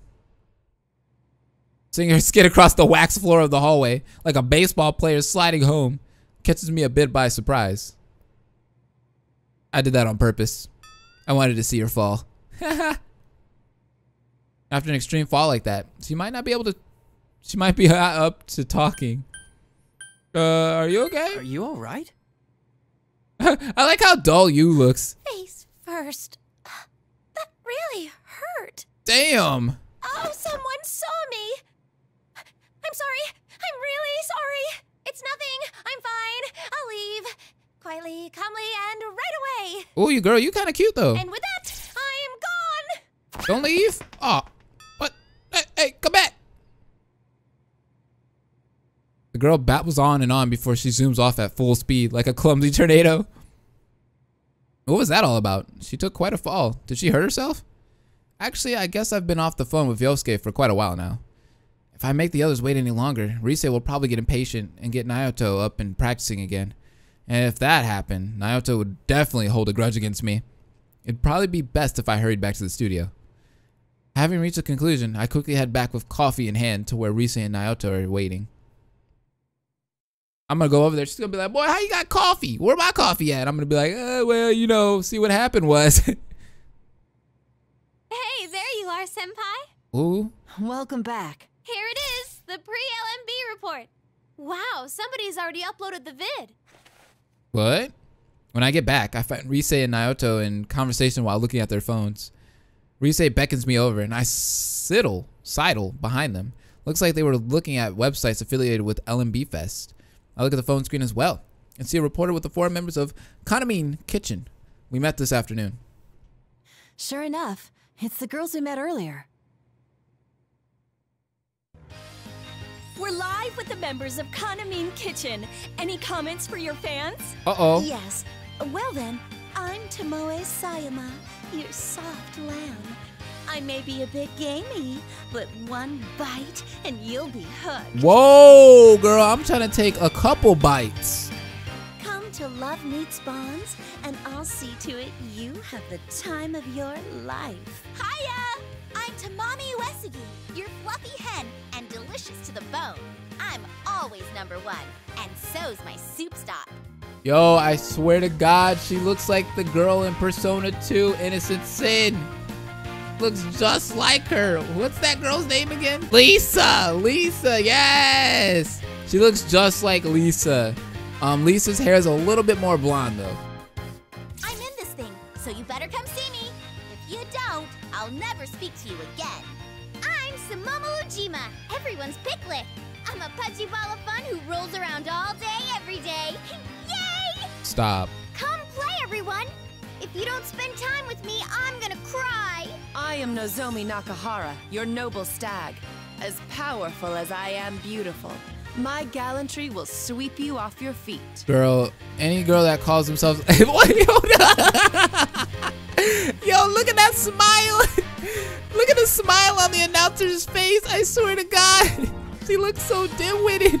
Speaker 13: Seeing her skid across the wax floor of the hallway like a baseball player sliding home catches me a bit by surprise. I did that on purpose. I wanted to see her fall. After an extreme fall like that, she might not be able to. She might be up to talking. Are you okay?
Speaker 7: Are you all right?
Speaker 13: I like how dull you looks.
Speaker 4: Face first. That really hurt.
Speaker 13: Damn.
Speaker 4: Oh, someone saw me. I'm sorry. I'm really sorry. It's nothing. I'm fine. I'll leave. Quietly, calmly, and right away.
Speaker 13: Oh, you girl, you kind of cute though.
Speaker 4: And with that, I am gone.
Speaker 13: Don't leave. Oh, what? Hey, come back. The girl babbles on and on before she zooms off at full speed like a clumsy tornado. What was that all about? She took quite a fall. Did she hurt herself? Actually, I guess I've been off the phone with Yosuke for quite a while now. If I make the others wait any longer, Rise will probably get impatient and get Naoto up and practicing again. And if that happened, Naoto would definitely hold a grudge against me. It'd probably be best if I hurried back to the studio. Having reached a conclusion, I quickly head back with coffee in hand to where Rise and Naoto are waiting. I'm gonna go over there. She's gonna be like, boy, how you got coffee? Where my coffee at? I'm gonna be like, well, you know, see what happened was.
Speaker 8: Hey, there you are, Senpai.
Speaker 13: Ooh.
Speaker 6: Welcome back.
Speaker 8: Here it is, the pre-LMB report. Wow, somebody's already uploaded the vid.
Speaker 13: What? When I get back, I find Rise and Naoto in conversation while looking at their phones. Rise beckons me over and I sidle behind them. Looks like they were looking at websites affiliated with LMB Fest. I look at the phone screen as well and see a reporter with the 4 members of Kanamin Kitchen. We met this afternoon.
Speaker 6: Sure enough, it's the girls we met earlier.
Speaker 14: We're live with the members of Kanamin Kitchen. Any comments for your fans?
Speaker 13: Uh-oh.
Speaker 4: Yes. Well then, I'm Tomoe Sayama, your soft lamb.
Speaker 14: I may be a bit gamey, but one bite and you'll be hooked.
Speaker 13: Whoa, girl, I'm trying to take a couple bites.
Speaker 14: Come to Love Meets Bonds, and I'll see to it you have the time of your life.
Speaker 4: Hiya! I'm Tamami Uesugi, your fluffy hen and delicious to the bone. I'm always #1, and so's my soup stock.
Speaker 13: Yo, I swear to God, she looks like the girl in Persona 2 Innocent Sin. Looks just like her. What's that girl's name again? Lisa! Lisa, yes! She looks just like Lisa. Lisa's hair is a little bit more blonde, though.
Speaker 4: I'm in this thing, so you better come see me. If you don't, I'll never speak to you again. I'm Sumomo Ujima, everyone's picklet. I'm a pudgy ball of fun who rolls around all day, every day. Yay!
Speaker 13: Stop.
Speaker 4: Come play, everyone. If you don't spend time with me, I'm gonna cry.
Speaker 15: I am Nozomi Nakahara, your noble stag. As powerful as I am beautiful, my gallantry will sweep you off your feet.
Speaker 13: Girl, any girl that calls themselves... Yo, look at that smile. Look at the smile on the announcer's face. I swear to God. She looks so dim-witted.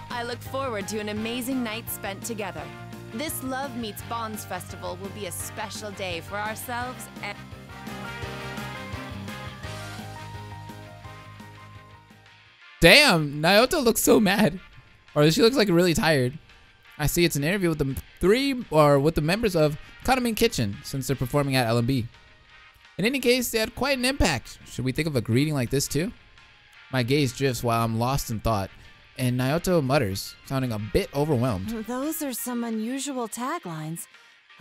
Speaker 15: I look forward to an amazing night spent together. This Love Meets Bonds festival will be a special day for ourselves and...
Speaker 13: Damn, Naoto looks so mad. Or she looks like really tired. I see it's an interview with the members of Kanamin Kitchen since they're performing at LMB. In any case, they had quite an impact. Should we think of a greeting like this too? My gaze drifts while I'm lost in thought, and Naoto mutters, sounding a bit overwhelmed.
Speaker 6: Those are some unusual taglines.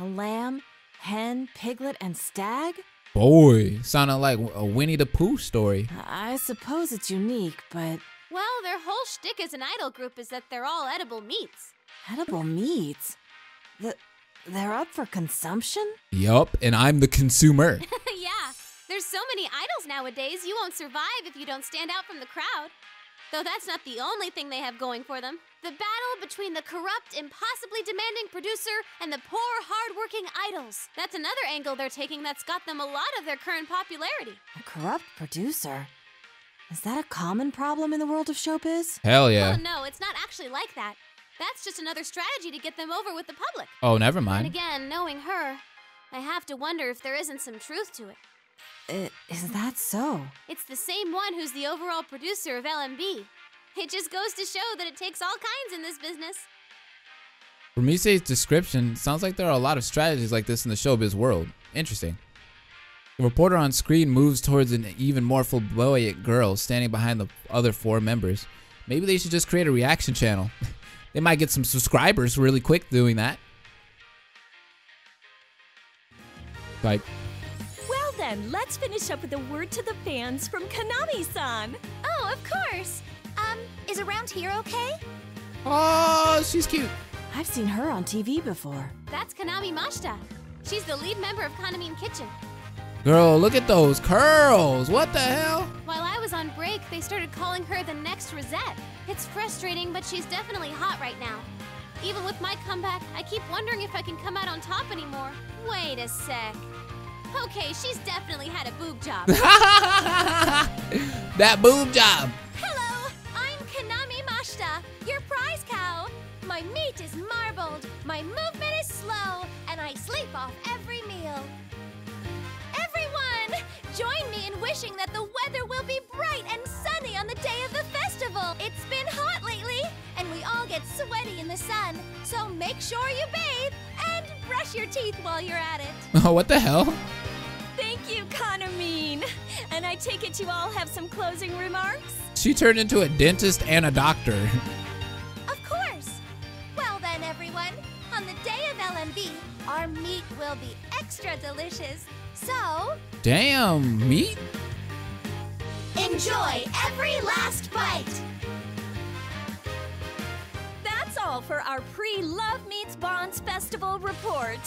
Speaker 6: A lamb, hen, piglet, and stag?
Speaker 13: Boy, sounded like a Winnie the Pooh story.
Speaker 6: I suppose it's unique, but...
Speaker 8: Well, their whole shtick as an idol group is that they're all edible meats.
Speaker 6: Edible meats? They're up for consumption?
Speaker 13: Yup, and I'm the consumer.
Speaker 8: Yeah, there's so many idols nowadays, you won't survive if you don't stand out from the crowd. Though that's not the only thing they have going for them. The battle between the corrupt, impossibly demanding producer and the poor, hard-working idols. That's another angle they're taking that's got them a lot of their current popularity.
Speaker 6: A corrupt producer? Is that a common problem in the world of showbiz?
Speaker 13: Hell yeah.
Speaker 8: Oh, no, it's not actually like that. That's just another strategy to get them over with the public.
Speaker 13: Oh, never mind.
Speaker 8: And again, knowing her, I have to wonder if there isn't some truth to it.
Speaker 6: Is that so?
Speaker 8: It's the same one who's the overall producer of LMB. It just goes to show that it takes all kinds in this business.
Speaker 13: From Misei's description, it sounds like there are a lot of strategies like this in the showbiz world. Interesting. The reporter on screen moves towards an even more flamboyant girl standing behind the other 4 members. Maybe they should just create a reaction channel. They might get some subscribers really quick doing that. Like...
Speaker 14: Well then, let's finish up with a word to the fans from Kanami-san.
Speaker 4: Oh, of course. Is around here okay?
Speaker 13: Oh, she's cute.
Speaker 6: I've seen her on TV before.
Speaker 8: That's Kanami Mashita. She's the lead member of Kanamin Kitchen.
Speaker 13: Girl, look at those curls. What the hell?
Speaker 8: While I was on break, they started calling her the next Rosette. It's frustrating, but she's definitely hot right now. Even with my comeback, I keep wondering if I can come out on top anymore. Wait a sec. Okay, she's definitely had a boob job.
Speaker 13: That boob job.
Speaker 4: Hello, I'm Kanami Mashita, your prize cow. My meat is marbled, my movement is slow, and I sleep off every meal. Everyone, join me in wishing that the weather will be bright and sunny on the day of the festival. It's been hot lately, and we all get sweaty in the sun, so make sure you bathe and brush your teeth while you're at it.
Speaker 13: Oh, what the hell?
Speaker 14: Thank you, Kanamin. And I take it you all have some closing remarks?
Speaker 13: She turned into a dentist and a doctor.
Speaker 4: Of course. Well then, everyone, on the day of LMB, our meat will be extra delicious. So...
Speaker 13: Damn, meat?
Speaker 4: Enjoy every last bite.
Speaker 14: That's all for our pre-Love Meets Bonds Festival report.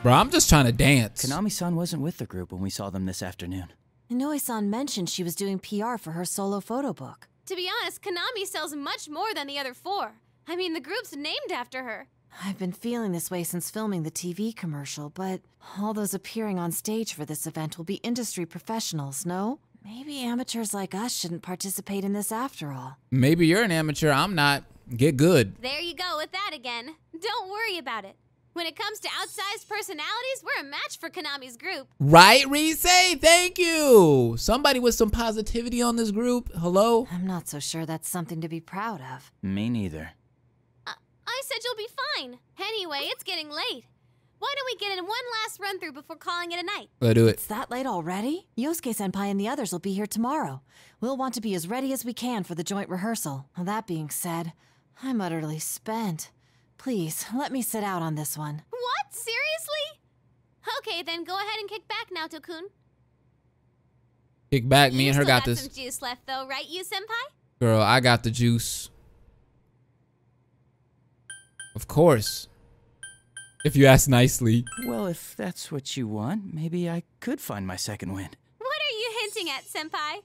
Speaker 13: Bro, I'm just trying to dance.
Speaker 7: Kanami-san wasn't with the group when we saw them this afternoon.
Speaker 6: Inoue-san mentioned she was doing PR for her solo photo book.
Speaker 8: To be honest, Kanami sells much more than the other 4. I mean, the group's named after her.
Speaker 6: I've been feeling this way since filming the TV commercial, but all those appearing on stage for this event will be industry professionals, no? Maybe amateurs like us shouldn't participate in this after all.
Speaker 13: Maybe you're an amateur, I'm not. Get good.
Speaker 8: There you go with that again. Don't worry about it. When it comes to outsized personalities, we're a match for Kanami's group.
Speaker 13: Right, Rise? Thank you. Somebody with some positivity on this group. Hello?
Speaker 6: I'm not so sure that's something to be proud of.
Speaker 7: Me neither.
Speaker 8: I said you'll be fine. Anyway, it's getting late. Why don't we get in one last run through before calling it a night?
Speaker 13: Let's do it.
Speaker 6: It's that late already? Yosuke-senpai and the others will be here tomorrow. We'll want to be as ready as we can for the joint rehearsal. That being said, I'm utterly spent. Please, let me sit out on this one.
Speaker 8: What? Seriously? Okay, then go ahead and kick back, Naoto-kun.
Speaker 13: Kick back, me and her got
Speaker 8: You
Speaker 13: this.
Speaker 8: still got some juice left, though, right, you senpai?
Speaker 13: Girl, I got the juice. Of course. If you ask nicely.
Speaker 7: Well, if that's what you want, maybe I could find my second wind.
Speaker 8: What are you hinting at, senpai?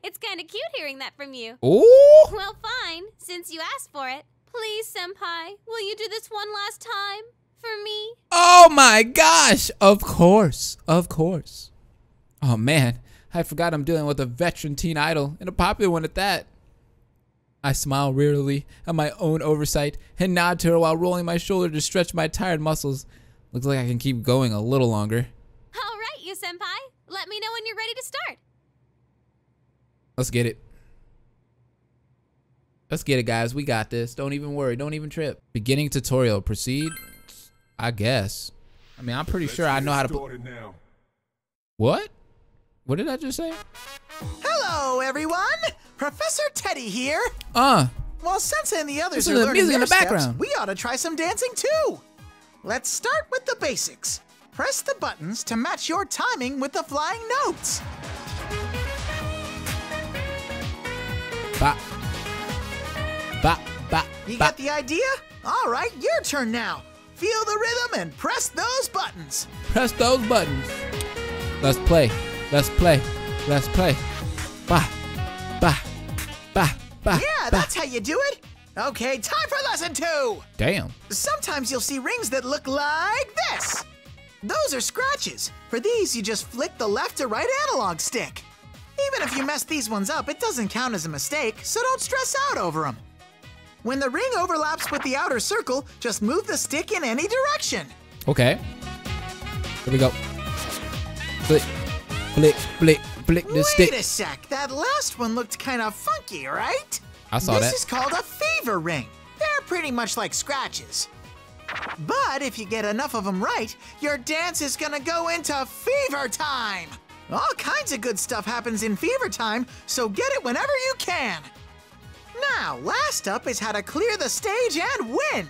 Speaker 8: It's kind of cute hearing that from you.
Speaker 13: Ooh.
Speaker 8: Well, fine, since you asked for it. Please, senpai, will you do this one last time for me?
Speaker 13: Oh my gosh. Of course. Of course. Oh man, I forgot I'm dealing with a veteran teen idol and a popular one at that. I smile wearily at my own oversight and nod to her while rolling my shoulder to stretch my tired muscles. Looks like I can keep going a little longer.
Speaker 8: All right, you senpai. Let me know when you're ready to start.
Speaker 13: Let's get it. Let's get it, guys. We got this. Don't even worry. Don't even trip. Beginning tutorial. Proceed? I guess. I mean, I'm pretty sure I know how to put... What? What did I just say?
Speaker 12: Hello, everyone! Professor Teddy here. While Sensei and the others are
Speaker 13: the
Speaker 12: learning
Speaker 13: music in
Speaker 12: their
Speaker 13: the background.
Speaker 12: steps, we ought to try some dancing too. Let's start with the basics. Press the buttons to match your timing with the flying notes.
Speaker 13: Ba. Ba. Ba.
Speaker 12: You got the idea? All right, your turn now. Feel the rhythm and press those buttons.
Speaker 13: Press those buttons. Let's play. Let's play. Let's play. Ba. Ba. Ba. Ba.
Speaker 12: Yeah, that's how you do it. Okay, time for lesson 2.
Speaker 13: Damn.
Speaker 12: Sometimes you'll see rings that look like this. Those are scratches. For these, you just flick the left to right analog stick. Even if you mess these ones up, it doesn't count as a mistake, so don't stress out over them. When the ring overlaps with the outer circle, just move the stick in any direction.
Speaker 13: Okay. Here we go. Flick, flick, flick, flick the stick.
Speaker 12: Wait a sec, that last one looked kind of funky, right?
Speaker 13: I saw that.
Speaker 12: This is called a fever ring. They're pretty much like scratches. But if you get enough of them right, your dance is gonna go into fever time. All kinds of good stuff happens in fever time, so get it whenever you can. Now, last up is how to clear the stage and win.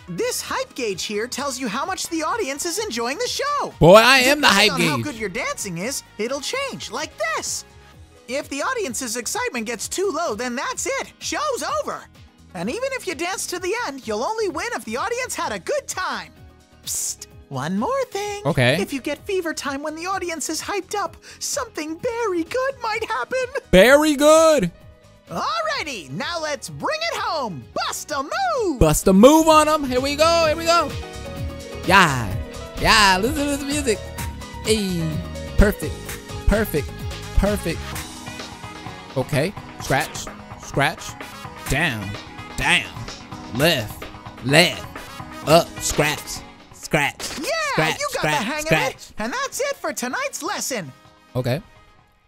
Speaker 12: This hype gauge here tells you how much the audience is enjoying the show.
Speaker 13: Boy, I am the hype
Speaker 12: Depending on
Speaker 13: gauge.
Speaker 12: how good your dancing is, it'll change, like this. If the audience's excitement gets too low, then that's it. Show's over. And even if you dance to the end, you'll only win if the audience had a good time. Psst, one more thing.
Speaker 13: Okay.
Speaker 12: If you get fever time when the audience is hyped up, something very good might happen.
Speaker 13: Very good.
Speaker 12: Alrighty, now let's bring it home. Bust a move.
Speaker 13: Bust a move on them. Here we go. Here we go. Yeah. Yeah. Listen to this music. Hey. Perfect. Perfect. Perfect. Okay. Scratch. Scratch. Down. Down. Left. Left. Up. Scratch. Scratch.
Speaker 12: Yeah,
Speaker 13: Scratch.
Speaker 12: you got
Speaker 13: Scratch.
Speaker 12: the hang
Speaker 13: Scratch.
Speaker 12: of it. And that's it for tonight's lesson.
Speaker 13: Okay.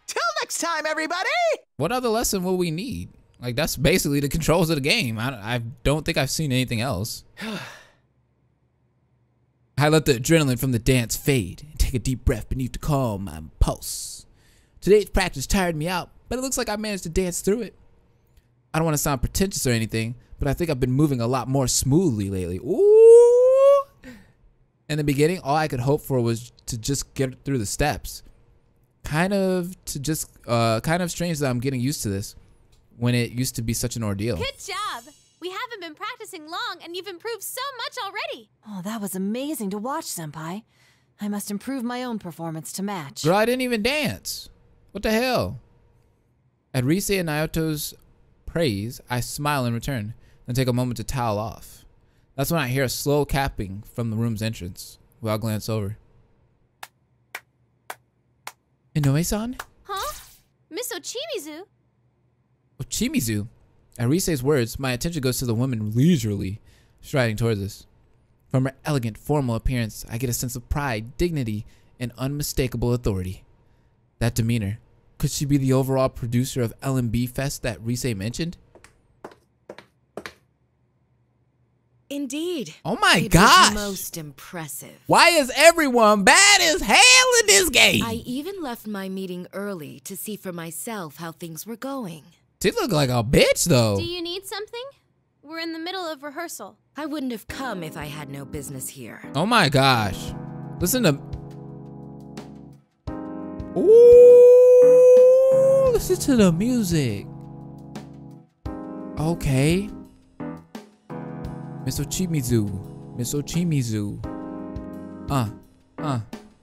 Speaker 12: Till next time, everybody.
Speaker 13: What other lesson will we need? Like, that's basically the controls of the game. I don't think I've seen anything else. I let the adrenaline from the dance fade and take a deep breath beneath to calm my pulse. Today's practice tired me out, but it looks like I managed to dance through it. I don't want to sound pretentious or anything, but I think I've been moving a lot more smoothly lately. Ooh! In the beginning, all I could hope for was to just get through the steps. Kind of strange that I'm getting used to this when it used to be such an ordeal.
Speaker 8: Good job. We haven't been practicing long, and you've improved so much already.
Speaker 6: Oh, that was amazing to watch, Senpai. I must improve my own performance to match.
Speaker 13: Girl, I didn't even dance. What the hell? At Rise and Naoto's praise, I smile in return, then take a moment to towel off. That's when I hear a slow capping from the room's entrance. I'll glance over. Inoue-san?
Speaker 8: Huh? Miss Ochimizu?
Speaker 13: Ochimizu? At Risei's words, my attention goes to the woman leisurely striding towards us. From her elegant, formal appearance, I get a sense of pride, dignity, and unmistakable authority. That demeanor. Could she be the overall producer of LMB Fest that Risei mentioned?
Speaker 15: Indeed.
Speaker 13: Oh my
Speaker 15: It
Speaker 13: gosh!
Speaker 15: was most impressive.
Speaker 13: Why is everyone bad as hell in this game?
Speaker 15: I even left my meeting early to see for myself how things were going.
Speaker 13: She look like a bitch though.
Speaker 8: Do you need something? We're in the middle of rehearsal.
Speaker 15: I wouldn't have come if I had no business here.
Speaker 13: Oh my gosh. Listen to... Ooh, listen to the music. Okay. Miss Ochimizu. Miss Ochimizu.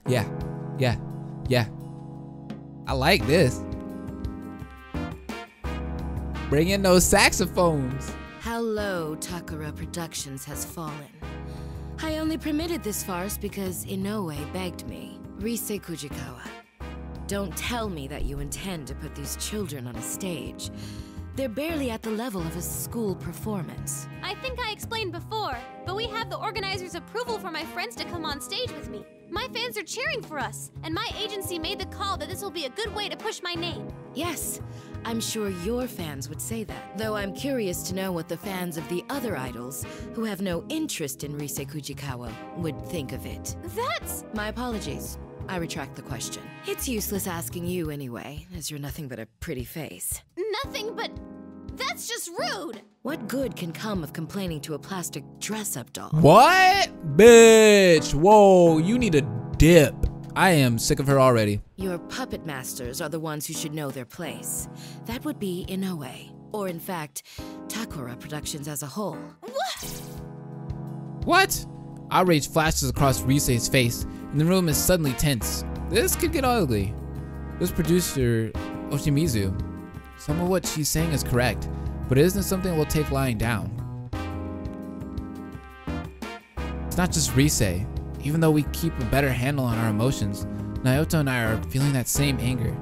Speaker 13: Yeah. I like this. Bring in those saxophones.
Speaker 15: How low Takara Productions has fallen. I only permitted this farce because Inoue begged me. Risei Kujikawa, don't tell me that you intend to put these children on a stage. They're barely at the level of a school performance.
Speaker 8: I think I explained before, but we have the organizer's approval for my friends to come on stage with me. My fans are cheering for us, and my agency made the call that this will be a good way to push my name.
Speaker 15: Yes, I'm sure your fans would say that, though I'm curious to know what the fans of the other idols, who have no interest in Risei Kujikawa, would think of it.
Speaker 8: That's...
Speaker 15: My apologies. I retract the question. It's useless asking you anyway, as you're nothing but a pretty face.
Speaker 8: Nothing but... That's just rude!
Speaker 15: What good can come of complaining to a plastic dress-up doll?
Speaker 13: What? Bitch. Whoa, you need a dip. I am sick of her already.
Speaker 15: Your puppet masters are the ones who should know their place. That would be Inoue, or in fact, Takara Productions as a whole.
Speaker 13: What? Outrage flashes across Risei's face, and the room is suddenly tense. This could get ugly. This producer, Ochimizu, some of what she's saying is correct, but it isn't something we'll take lying down. It's not just Risei. Even though we keep a better handle on our emotions, Naoto and I are feeling that same anger.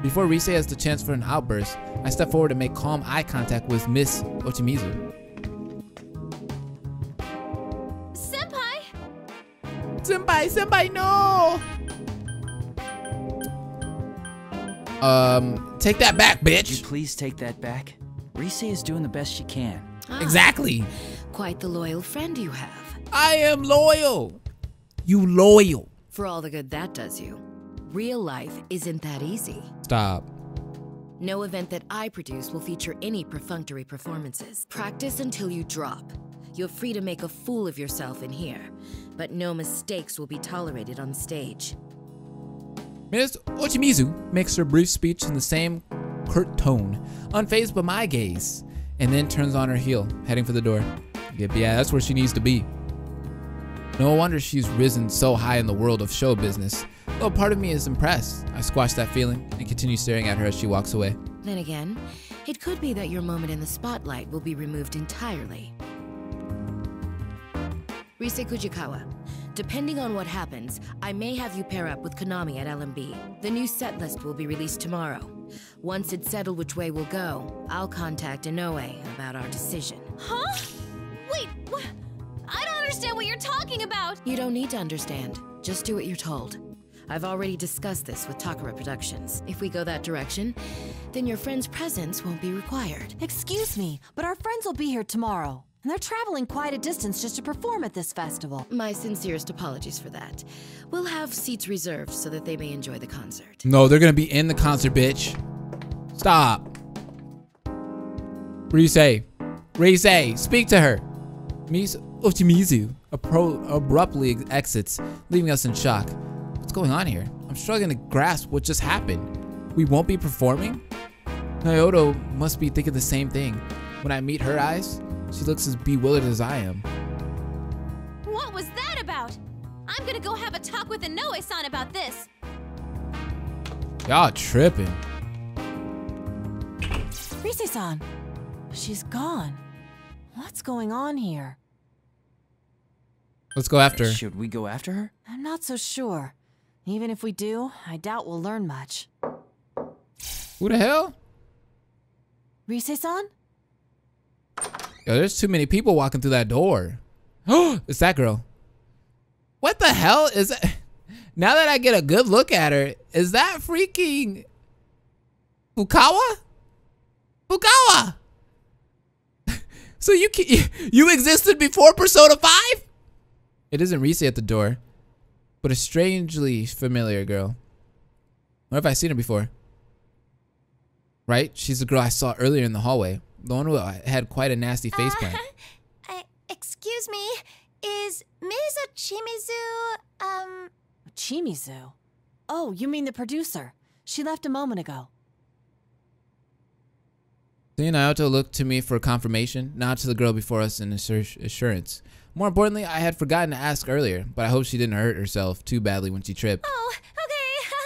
Speaker 13: Before Risei has the chance for an outburst, I step forward to make calm eye contact with Miss Ochimizu. Senpai, no! Take that back, bitch!
Speaker 7: Could you please take that back? Risei is doing the best she can.
Speaker 13: Exactly!
Speaker 15: Quite the loyal friend you have.
Speaker 13: I am loyal! You loyal!
Speaker 15: For all the good that does you. Real life isn't that easy.
Speaker 13: Stop.
Speaker 15: No event that I produce will feature any perfunctory performances. Practice until you drop. You're free to make a fool of yourself in here, but no mistakes will be tolerated on stage.
Speaker 13: Miss Ochimizu makes her brief speech in the same curt tone, unfazed by my gaze, and then turns on her heel, heading for the door. Yep, yeah, that's where she needs to be. No wonder she's risen so high in the world of show business. Though part of me is impressed, I squash that feeling and continue staring at her as she walks away.
Speaker 15: Then again, it could be that your moment in the spotlight will be removed entirely. Risei Kujikawa, depending on what happens, I may have you pair up with Kanamin at LMB. The new set list will be released tomorrow. Once it's settled which way we'll go, I'll contact Inoue about our decision.
Speaker 8: Huh? Wait, what? I don't understand what you're talking about!
Speaker 15: You don't need to understand. Just do what you're told. I've already discussed this with Takara Productions. If we go that direction, then your friend's presence won't be required.
Speaker 6: Excuse me, but our friends will be here tomorrow. And they're traveling quite a distance just to perform at this festival.
Speaker 15: My sincerest apologies for that. We'll have seats reserved so that they may enjoy the concert.
Speaker 13: No, they're gonna be in the concert, bitch. Stop. Risei, speak to her. Miss Ochimizu abruptly exits, leaving us in shock. What's going on here? I'm struggling to grasp what just happened. We won't be performing? Naoto must be thinking the same thing. When I meet her eyes, she looks as bewildered as I am.
Speaker 8: What was that about? I'm gonna go have a talk with Inoue-san about this.
Speaker 13: Y'all tripping.
Speaker 6: Risei-san, she's gone. What's going on here?
Speaker 13: Let's go after her.
Speaker 7: Should we go after her?
Speaker 6: I'm not so sure. Even if we do, I doubt we'll learn much.
Speaker 13: Who the hell?
Speaker 6: Rise-san?
Speaker 13: Yo, there's too many people walking through that door. Oh, it's that girl. What the hell is that? Now that I get a good look at her, is that freaking Fukawa? Fukawa! So you existed before Persona 5? It isn't Rise at the door, but a strangely familiar girl. Where have I seen her before? Right? She's the girl I saw earlier in the hallway. The one who had quite a nasty face plant.
Speaker 4: Excuse me, is Ms. Chimizu,
Speaker 6: Chimizu? Oh, you mean the producer. She left a moment ago.
Speaker 13: Naoto looked to me for confirmation, not to the girl before us in assurance. More importantly, I had forgotten to ask earlier, but I hope she didn't hurt herself too badly when she tripped.
Speaker 4: Oh, okay.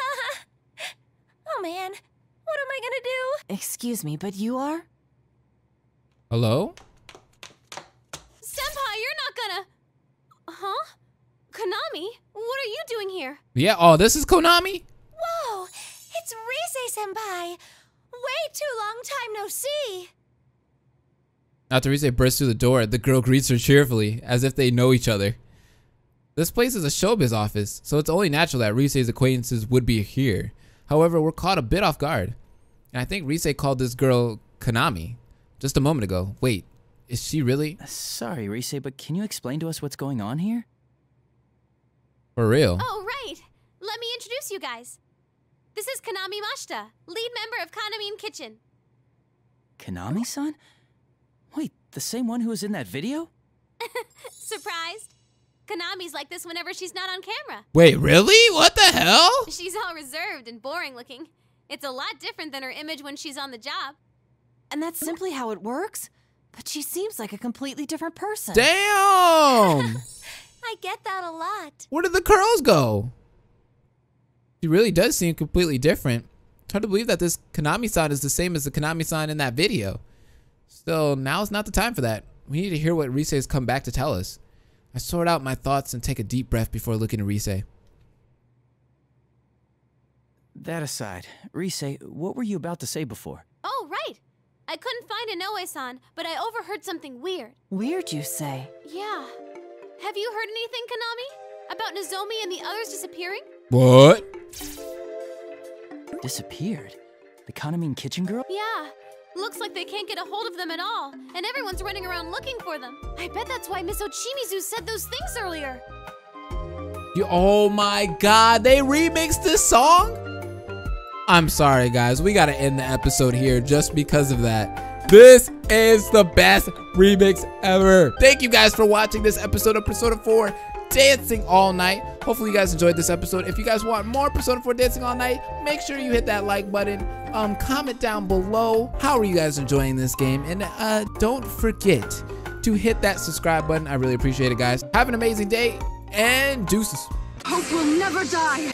Speaker 4: Oh man, what am I gonna do?
Speaker 6: Excuse me, but you are?
Speaker 13: Hello?
Speaker 8: Senpai, you're not gonna... Huh? Konami? What are you doing here?
Speaker 13: Yeah, oh, this is Konami?
Speaker 4: Whoa, it's Rise-senpai. Way too long time no see.
Speaker 13: After Rise bursts through the door, the girl greets her cheerfully, as if they know each other. This place is a showbiz office, so it's only natural that Rise's acquaintances would be here. However, we're caught a bit off guard. And I think Rise called this girl Konami just a moment ago. Wait, is she really?
Speaker 7: Sorry, Rise, but can you explain to us what's going on here?
Speaker 13: For real?
Speaker 8: Oh, right. Let me introduce you guys. This is Kanami Mashita, lead member of Kanamin Kitchen.
Speaker 7: Kanami-san? Wait, the same one who was in that video?
Speaker 8: Surprised? Kanami's like this whenever she's not on camera.
Speaker 13: Wait, really? What the hell?
Speaker 8: She's all reserved and boring looking. It's a lot different than her image when she's on the job.
Speaker 6: And that's simply how it works? But she seems like a completely different person.
Speaker 13: Damn!
Speaker 4: I get that a lot.
Speaker 13: Where did the curls go? She really does seem completely different. It's hard to believe that this Kanami-san is the same as the Kanami-san in that video. Still, now's not the time for that. We need to hear what Rise has come back to tell us. I sort out my thoughts and take a deep breath before looking at Rise.
Speaker 7: That aside, Rise, what were you about to say before?
Speaker 8: Oh, right. I couldn't find Inoue-san, but I overheard something weird.
Speaker 6: Weird, you say?
Speaker 8: Yeah. Have you heard anything, Kanami? About Nozomi and the others disappearing?
Speaker 13: What?
Speaker 7: Disappeared? The Kanamin Kitchen girl?
Speaker 8: Yeah. Looks like they can't get a hold of them at all, and everyone's running around looking for them. I bet that's why Miss Ochimizu said those things earlier.
Speaker 13: Oh my god, they remixed this song? I'm sorry guys, we gotta end the episode here just because of that. This is the best remix ever. Thank you guys for watching this episode of Persona 4 Dancing All Night. Hopefully you guys enjoyed this episode. If you guys want more Persona 4 Dancing All Night, make sure you hit that like button. Comment down below how are you guys enjoying this game, and don't forget to hit that subscribe button. I really appreciate it, guys. Have an amazing day, and deuces.
Speaker 16: Hope will never die.